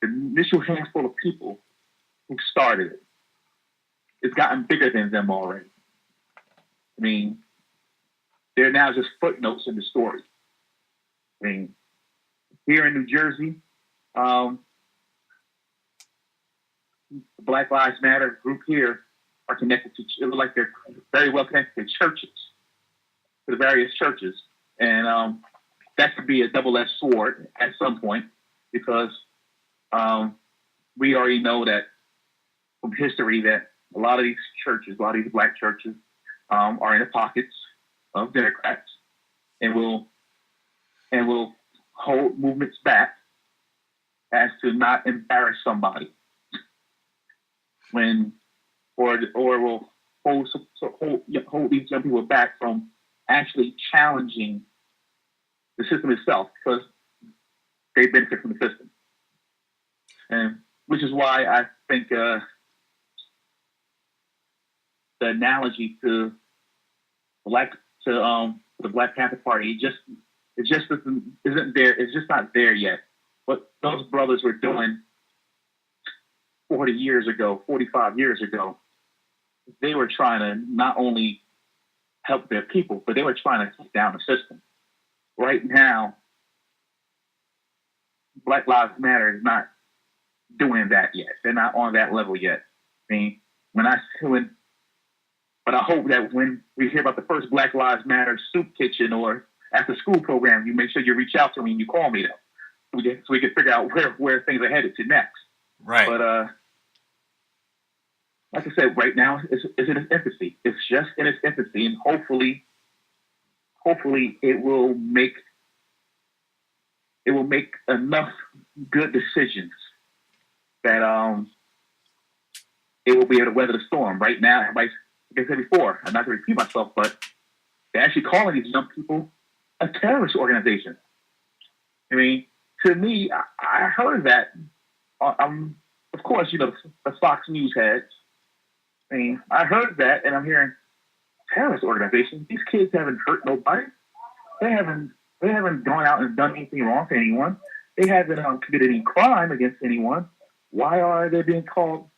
the initial handful of people who started it. It's gotten bigger than them already. I mean, they're now just footnotes in the story. I mean, here in New Jersey, the Black Lives Matter group here are connected to, it looks like they're very well connected to churches, to the various churches. And that could be a double-edged sword at some point because we already know that from history that a lot of these churches, a lot of these Black churches are in the pockets of Democrats and will hold movements back as to not embarrass somebody or will hold these young people back from actually challenging the system itself because they benefit from the system. And which is why I think the analogy to the Black Panther Party it just isn't there. It's just not there yet. What those brothers were doing 40 years ago, 45 years ago, they were trying to not only help their people, but they were trying to take down the system. Right now, Black Lives Matter is not doing that yet. They're not on that level yet. I mean, but I hope that when we hear about the first Black Lives Matter soup kitchen or after school program, you make sure you reach out to me and you call me though, so we can figure out where things are headed to next. Right. But like I said, right now it's in its infancy. It's just in its infancy, and hopefully it will make enough good decisions that it will be able to weather the storm. Right now, everybody's, like I said before, I'm not going to repeat myself, but they're actually calling these young people a terrorist organization. I mean, to me, I heard that. Of course, the Fox News heads. I mean, I heard that, and I'm hearing terrorist organization. These kids haven't hurt nobody. They haven't gone out and done anything wrong to anyone. They haven't committed any crime against anyone. Why are they being called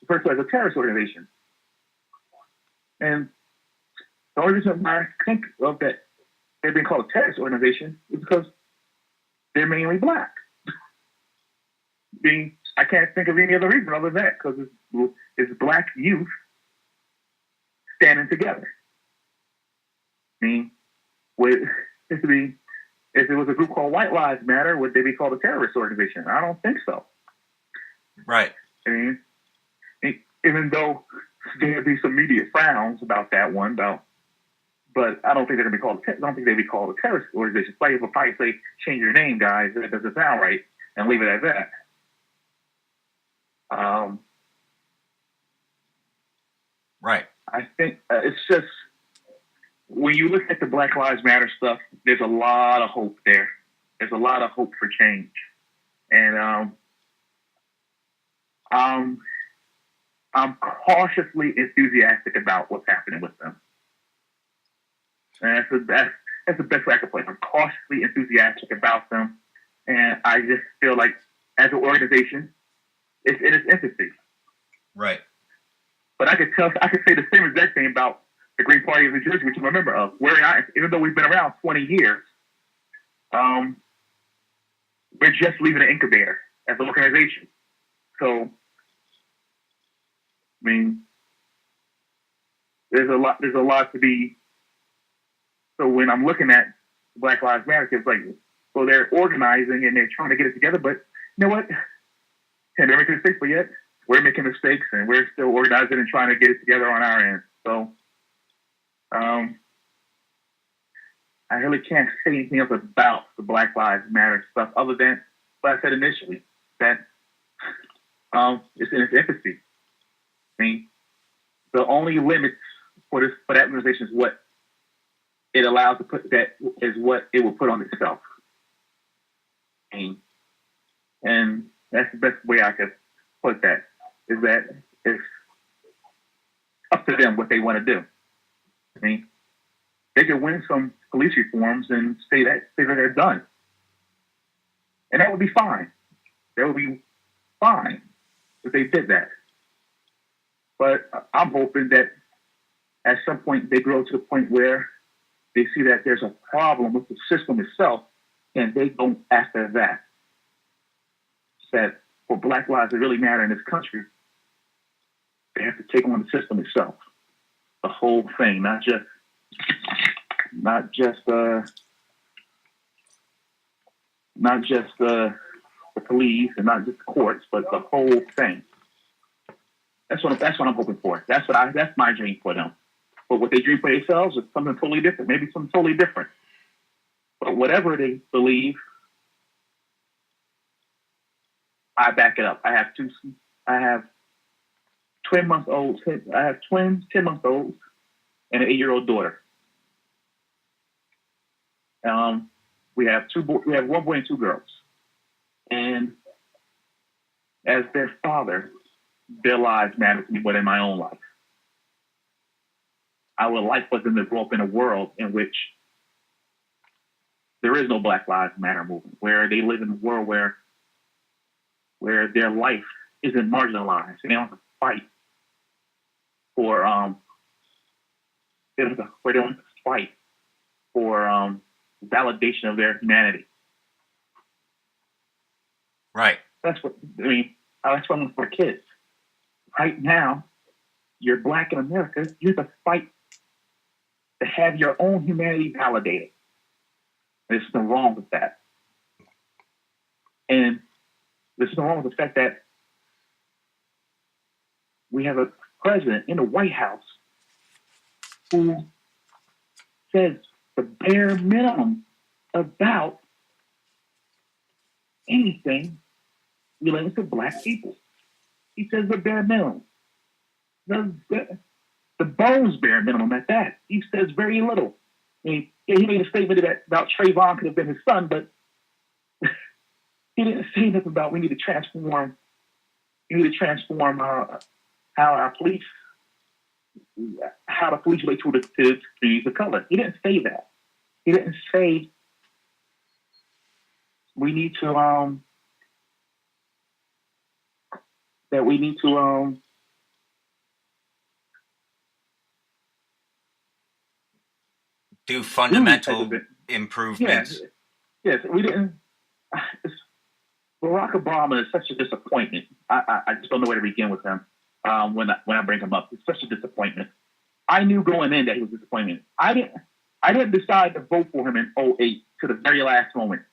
referred to as a terrorist organization? And the only reason I think of that they're being called a terrorist organization is because they're mainly Black. I can't think of any other reason other than that, because it's Black youth standing together. I mean, if it was a group called White Lives Matter, would they be called a terrorist organization? I don't think so. Right. I mean, even though there'd be some media frowns about that one, but I don't think they're gonna be called. I don't think they'd be called a terrorist organization. Like if a fight say, change your name, guys, that doesn't sound right, and leave it at that. Right. I think it's just when you look at the Black Lives Matter stuff, there's a lot of hope there. There's a lot of hope for change, and I'm cautiously enthusiastic about what's happening with them. And that's the best way I can put it. I'm cautiously enthusiastic about them, and I just feel like as an organization, it's in its infancy. Right. But I could say the same exact thing about the Green Party of New Jersey, which I'm a member of. Even though we've been around 20 years, we're just leaving an incubator as an organization. So, I mean, there's a lot to be. So when I'm looking at Black Lives Matter, it's like, well, they're organizing and they're trying to get it together, but you know what? And they're making mistakes, but yet we're making mistakes and we're still organizing and trying to get it together on our end. So, I really can't say anything else about the Black Lives Matter stuff other than what I said initially, that It's in its infancy. I mean, the only limits for that organization is what it allows to put, that is what it will put on itself. And that's the best way I could put that, is that it's up to them what they want to do. I mean, they could win some police reforms and say that they're done. And that would be fine. That would be fine if they did that. But I'm hoping that at some point they grow to the point where they see that there's a problem with the system itself, and they go after that. That for Black lives that really matter in this country, they have to take on the system itself, the whole thing, not just the police and not just the courts, but the whole thing. That's what I'm hoping for. That's my dream for them. But what they dream for themselves is something totally different, maybe something totally different. But whatever they believe, I back it up. I have twin 10-month-olds and an 8-year-old daughter. We have one boy and 2 girls. And as their father, their lives matter to me more than my own life. I would like for them to grow up in a world in which there is no Black Lives Matter movement, where they live in a world where their life isn't marginalized, and they don't have to fight for validation of their humanity. Right. That's what I mean. That's what I want for kids. Right now, you're Black in America. You have to fight to have your own humanity validated. There's nothing wrong with that. And there's nothing wrong with the fact that we have a president in the White House who says the bare minimum about anything related to Black people. He says the bare minimum. The bones bare minimum at that. He says very little. I mean, he made a statement about Trayvon could have been his son, but he didn't say anything about we need to transform how the police relate to the communities of color. He didn't say that. He didn't say we need to do fundamental improvements. Yes, we didn't. Barack Obama is such a disappointment. I just don't know where to begin with him when I bring him up. It's such a disappointment. I knew going in that he was a disappointment. I didn't decide to vote for him in 2008 to the very last moment.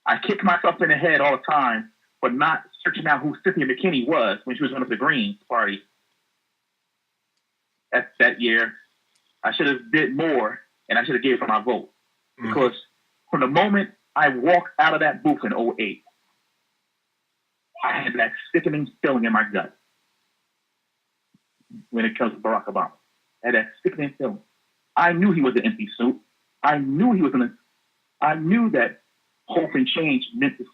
I kicked myself in the head all the time for not searching out who Cynthia McKinney was when she was one of the Green Party that year. I should have did more, and I should have gave her my vote. Because from the moment I walked out of that booth in 2008, I had that sickening feeling in my gut when it comes to Barack Obama. I had that sickening feeling. I knew he was an empty suit. I knew that hope and change meant the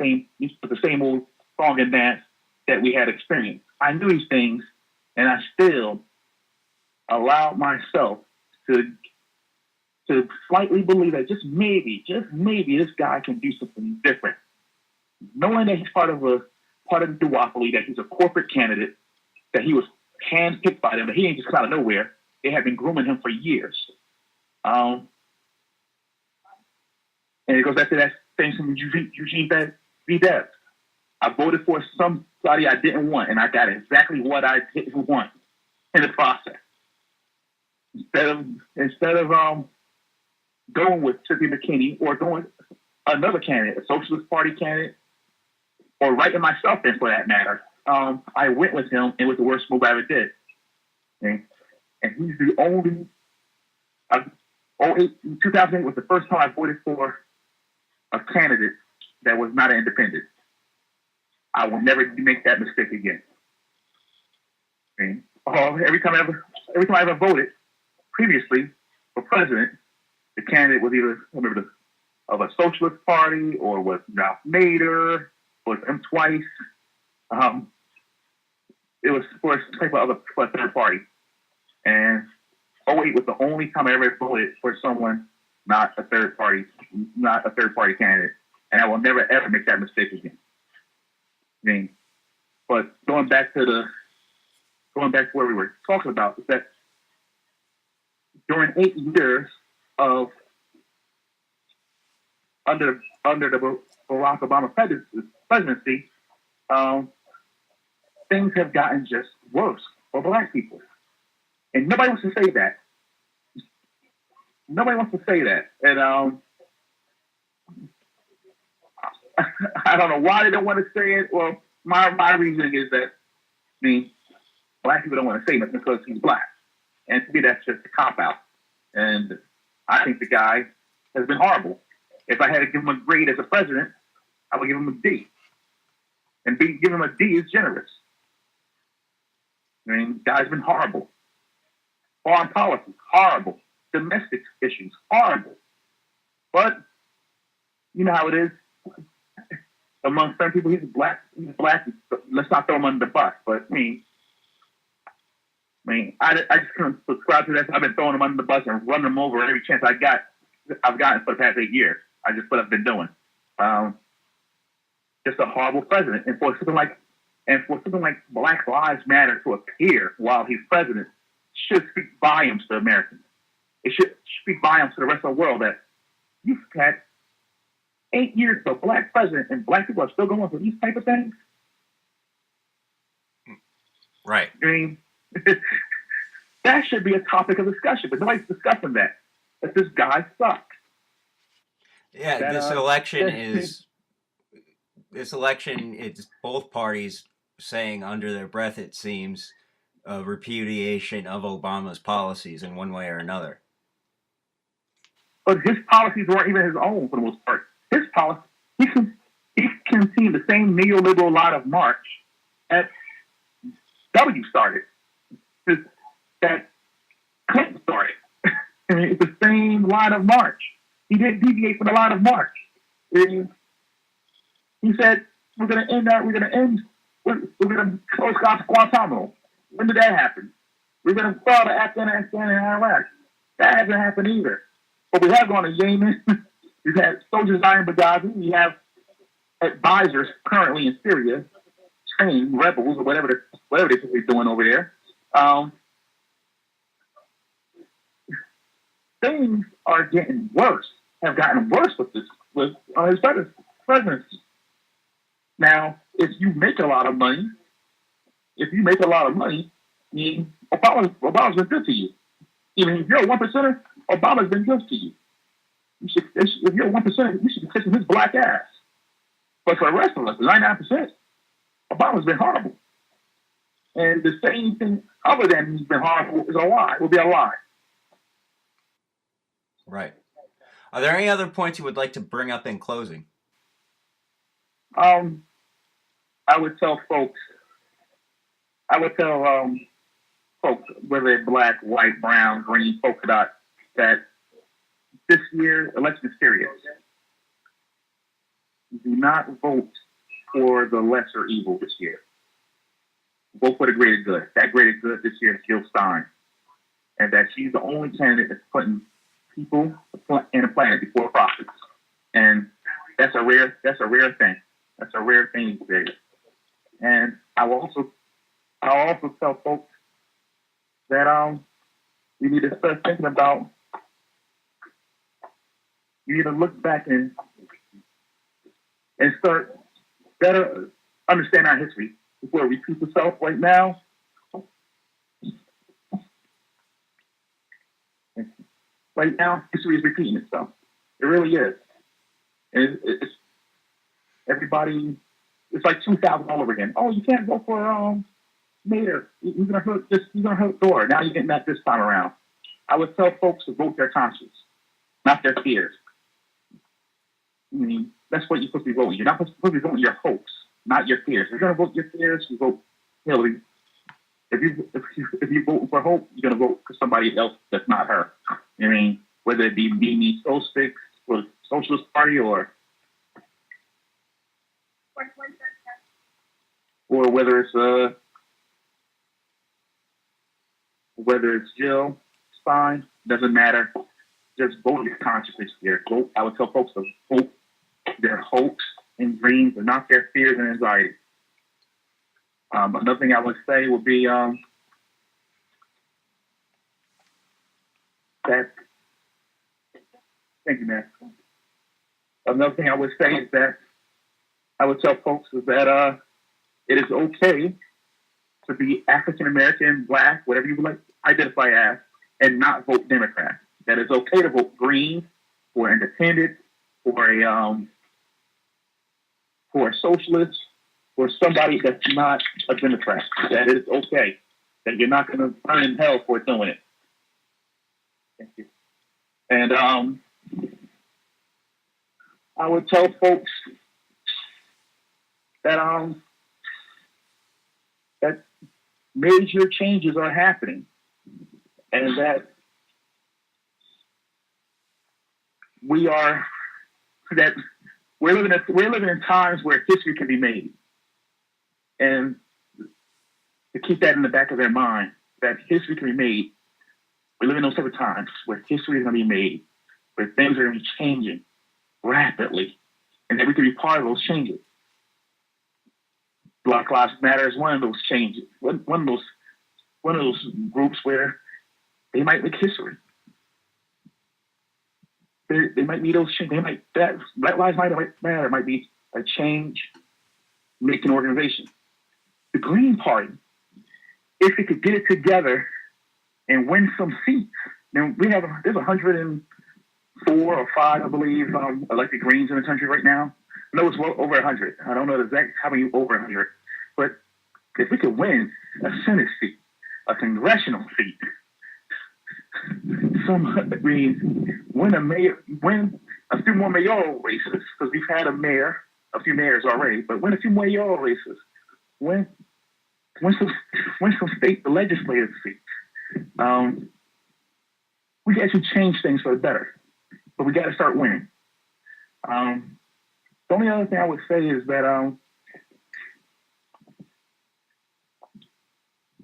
same old song and dance that we had experienced. I knew these things, and I still allowed myself to slightly believe that just maybe this guy can do something different. Knowing that he's part of the duopoly, that he's a corporate candidate, that he was handpicked by them, that he ain't just come out of nowhere. They have been grooming him for years. And it goes back to that thing from Eugene V. Debs. I voted for somebody I didn't want, and I got exactly what I didn't want in the process. Instead of going with Cynthia McKinney or going another candidate, a Socialist Party candidate, or writing myself in for that matter, I went with him, and it was the worst move I ever did. Okay? And he's the only. 2008 was the first time I voted for a candidate that was not an independent. I will never make that mistake again. I mean, every time I ever voted previously for president, the candidate was either a member of a socialist party or was Ralph Nader, was him twice. It was for a third party. And 08 was the only time I ever voted for someone not a third party candidate. And I will never ever make that mistake again. I mean, but going back to where we were talking about is that during 8 years of under the Barack Obama presidency, things have gotten just worse for Black people. And nobody wants to say that. Nobody wants to say that. And I don't know why they don't want to say it. Well, my reasoning is that, Black people don't want to say it because he's Black. And to me, that's just a cop-out. And I think the guy has been horrible. If I had to give him a grade as a president, I would give him a D. And give him a D is generous. Guy's been horrible. Foreign policy, horrible. Domestic issues, horrible. But you know how it is. Among some people, he's black. Let's not throw him under the bus. But I just couldn't subscribe to that. I've been throwing him under the bus and running him over every chance I've gotten for the past 8 years. I just what I've been doing. Just a horrible president. And for something like Black Lives Matter to appear while he's president should speak volumes to Americans. It should speak volumes to the rest of the world that you've had 8 years of a Black president and Black people are still going for these type of things. Right. That should be a topic of discussion, but nobody's discussing that this guy sucks. Yeah, this election, it's both parties saying under their breath, it seems, a repudiation of Obama's policies in one way or another. But his policies weren't even his own for the most part. His policy, he continued the same neoliberal line of march that W started, that Clinton started. It's the same line of march. He didn't deviate from the line of march. He said, we're going to close Guantanamo. When did that happen? We're going to fall to Afghanistan and Iraq. That hasn't happened either. But we have gone to Yemen. We've had soldiers dying in Benghazi. We have advisors currently in Syria, training rebels or whatever they're doing over there. Things are getting worse. Have gotten worse with his presidency. Now, if you make a lot of money, Obama's been good to you. Even if you're a 1%er, Obama's been good to you. If you're a 1%er, you should be kissing his black ass. But for the rest of us, the 99%, Obama's been horrible. And the same thing other than he's been horrible is a lie. Will be a lie. Right. Are there any other points you would like to bring up in closing? I would tell folks, whether they're black, white, brown, green, polka dot, that this year, election is serious. Do not vote for the lesser evil this year. Vote for the greater good. That greater good this year is Jill Stein. And that she's the only candidate that's putting people and the planet before profits. And that's a rare thing. That's a rare thing today. And I'll also tell folks that we need to start thinking about, you need to look back and start better understand our history before it repeats itself right now. Right now, history is repeating itself. It really is. And it's everybody. It's like 2000 all over again. Oh, you can't vote for Nader. You're gonna hurt Dora. Now you're getting that this time around. I would tell folks to vote their conscience, not their fears. I mean, that's what you're supposed to be voting. You're not supposed to be voting your hopes, not your fears. If you're gonna vote your fears, you vote Hillary. If you vote for Hope, you're gonna vote for somebody else that's not her. I mean, whether it be Mimi Solstick or the Socialist Party or whether it's Jill, it's fine, doesn't matter. Just vote your conscience here. Vote. I would tell folks to vote their hopes and dreams and not their fears and anxiety. Another thing I would say would be that. Thank you, man. Another thing I would say is that I would tell folks is that it is okay to be African American, Black, whatever you would like to identify as, and not vote Democrat. That it's okay to vote Green or Independent or a socialist or somebody that's not a Democrat. That it's okay. That you're not going to burn in hell for doing it. Thank you. And I would tell folks that that major changes are happening, and that we're living in times where history can be made, and to keep that in the back of their mind, that history can be made. We live in those type of times where history is going to be made, where things are going to be changing rapidly, and that we can be part of those changes. Black Lives Matter is one of those changes, one of those groups where they might make history. They might be those changes. Black Lives Matter might be a change-making organization. The Green Party, if it could get it together and win some seats, then there's 104 or 5, I believe, elected Greens in the country right now. No, it's well over 100. I don't know the exact how many over 100, but if we could win a Senate seat, a congressional seat, win a few more mayoral races, because we've had a few mayors already, but win a few more mayoral races, win some state legislative seats. We can actually change things for the better, but we got to start winning. The only other thing I would say is that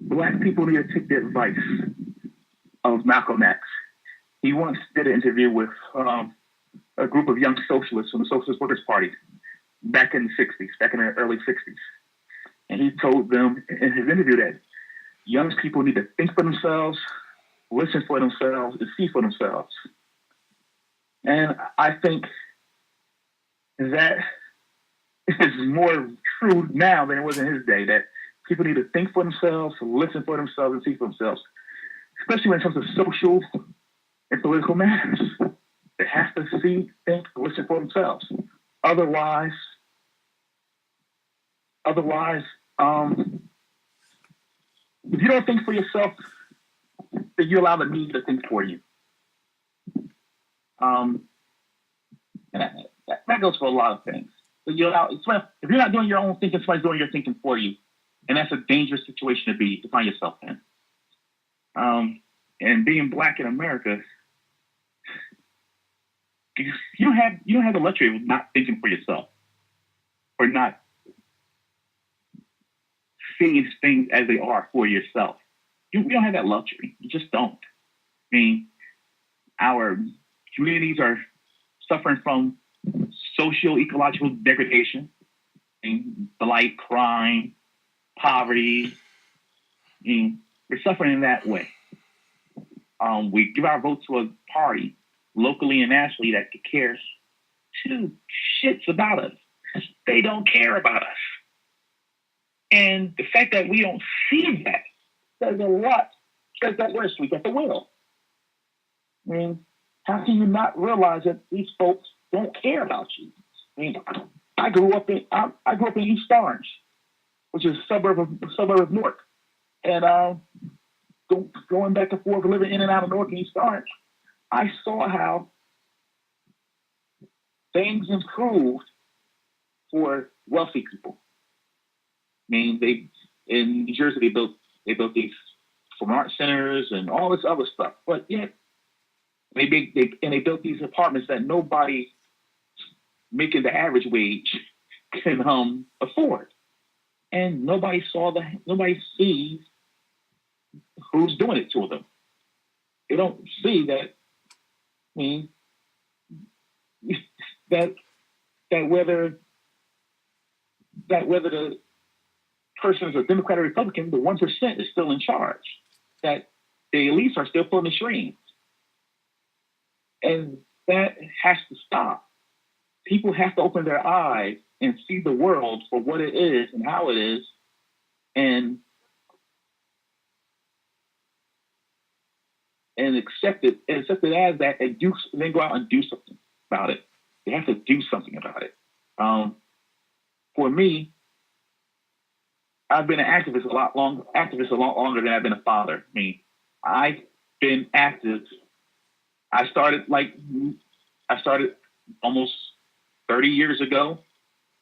Black people need to take the advice of Malcolm X. He once did an interview with a group of young socialists from the Socialist Workers' Party back in the early 60s. And he told them in his interview that young people need to think for themselves, listen for themselves, and see for themselves. And I think that is more true now than it was in his day, that people need to think for themselves, listen for themselves, and see for themselves, especially when it comes to social and political matters. They have to see, think, listen for themselves. Otherwise, if you don't think for yourself, then you allow the media to think for you. And that goes for a lot of things. But if you're not doing your own thinking, somebody's doing your thinking for you, and that's a dangerous situation to find yourself in. And being Black in America, you don't have the luxury of not thinking for yourself, or not seeing things as they are for yourself. We don't have that luxury. You just don't. I mean, our communities are suffering from socio-ecological degradation, blight, crime, poverty. We're suffering in that way. We give our vote to a party, locally and nationally, that cares two shits about us. They don't care about us. And the fact that we don't see that says a lot. Says that we're asleep at the wheel. I mean, how can you not realize that these folks don't care about you? I mean, I grew up in East Orange, which is a suburb of Newark, and going back and forth, living in and out of Newark and East Orange, I saw how things improved for wealthy people. I mean, in New Jersey, they built They built these smart centers and all this other stuff. But yet, they built these apartments that nobody making the average wage can afford. And nobody sees who's doing it to them. They don't see that. I mean, that whether the person is a Democrat or Republican, the 1% is still in charge. That the elites are still pulling the strings, and that has to stop. People have to open their eyes and see the world for what it is and how it is, and accept it as that, and then go out and do something about it. They have to do something about it. For me, I've been an activist a lot longer than I've been a father. I mean, I've been active. I started almost 30 years ago,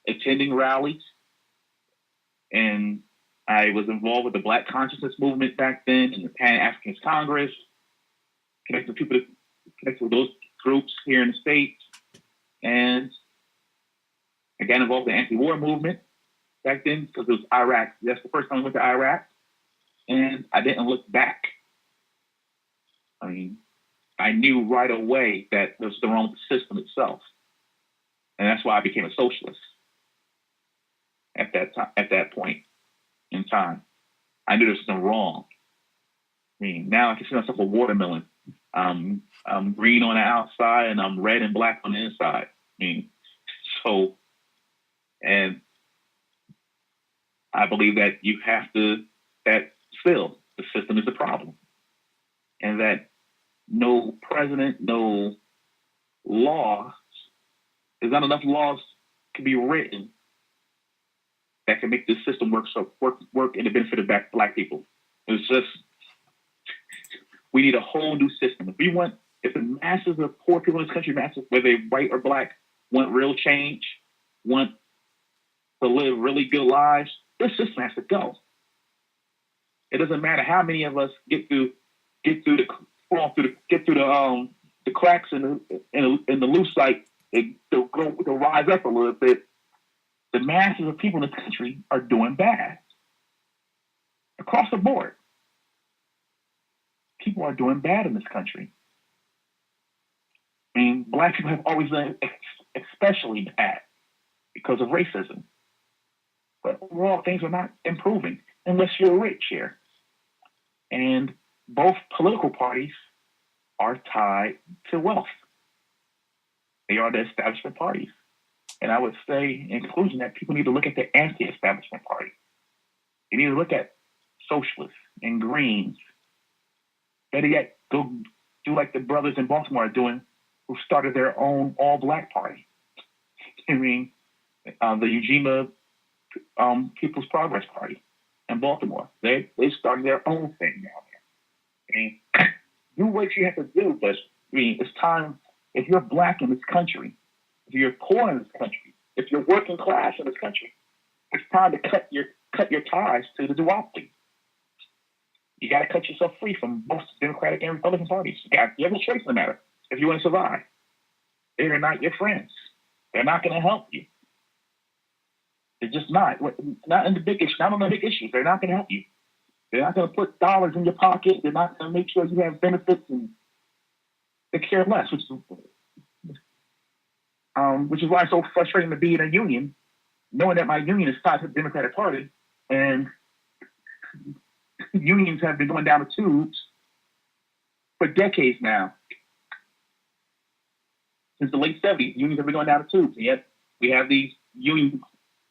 attending rallies, and I was involved with the Black Consciousness movement back then, and the Pan-Africanist Congress, connected with those groups here in the States, and I got involved in the anti-war movement back then because it was Iraq. That's the first time I went to Iraq, and I didn't look back. I mean, I knew right away that there was something wrong with the system itself, and that's why I became a socialist. At that point in time, I knew there was something wrong. I mean, now I can see myself a watermelon. I'm green on the outside and I'm red and black on the inside. I mean, and I believe that that still the system is the problem, and that no president, no law, there's not enough laws can be written that can make this system work in the benefit of Black people. It's just, we need a whole new system. If the masses of poor people in this country, whether they're white or Black, want real change, want to live really good lives, this system has to go. It doesn't matter how many of us get through the cracks in the loose site, they'll rise up a little bit. The masses of people in this country are doing bad across the board. People are doing bad in this country. I mean, Black people have always been especially bad because of racism. But overall, things are not improving unless you're rich here. And both political parties are tied to wealth. They are the establishment parties. And I would say, in conclusion, that people need to look at the anti-establishment party. They need to look at socialists and Greens. Better yet, go do like the brothers in Baltimore are doing, who started their own all-Black party. I mean, the Ujima People's Progress Party in Baltimore. They started their own thing down there. I mean, do what you have to do, but I mean, it's time. If you're Black in this country, if you're poor in this country, if you're working class in this country, it's time to cut your ties to the duopoly. You got to cut yourself free from both Democratic and Republican parties. You have no choice in the matter if you want to survive. They're not your friends. They're not going to help you. They're just not. Not on the big issues. They're not going to help you. They're not going to put dollars in your pocket. They're not going to make sure you have benefits, and they care less, which is why it's so frustrating to be in a union, knowing that my union is tied to the Democratic Party, and unions have been going down the tubes for decades now. Since the late 70s, unions have been going down the tubes, and yet we have these union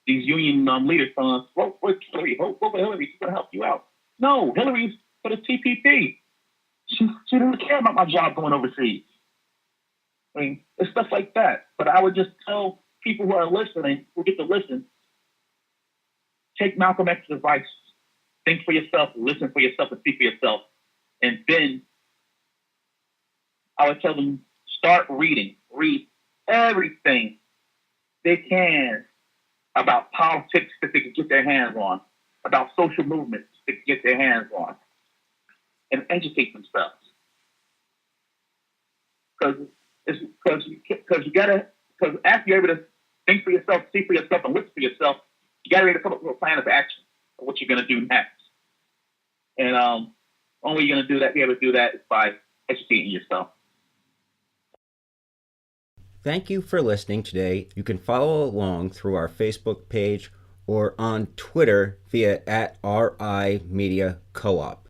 leaders telling us, vote for Hillary, vote for Hillary, she's going to help you out. No, Hillary's for the TPP. She doesn't care about my job going overseas. I mean, it's stuff like that. But I would just tell people who are listening, who get to listen, take Malcolm X's advice. Think for yourself, listen for yourself, and see for yourself. And then I would tell them, start reading. Read everything they can about politics that they can get their hands on, about social movements, to get their hands on and educate themselves. Because after you're able to think for yourself, see for yourself, and listen for yourself, you got to be able to come up with a plan of action of what you're going to do next. And only way you're going to do that, be able to do that, is by educating yourself. Thank you for listening today. You can follow along through our Facebook page or on Twitter via @RI Media Co-op.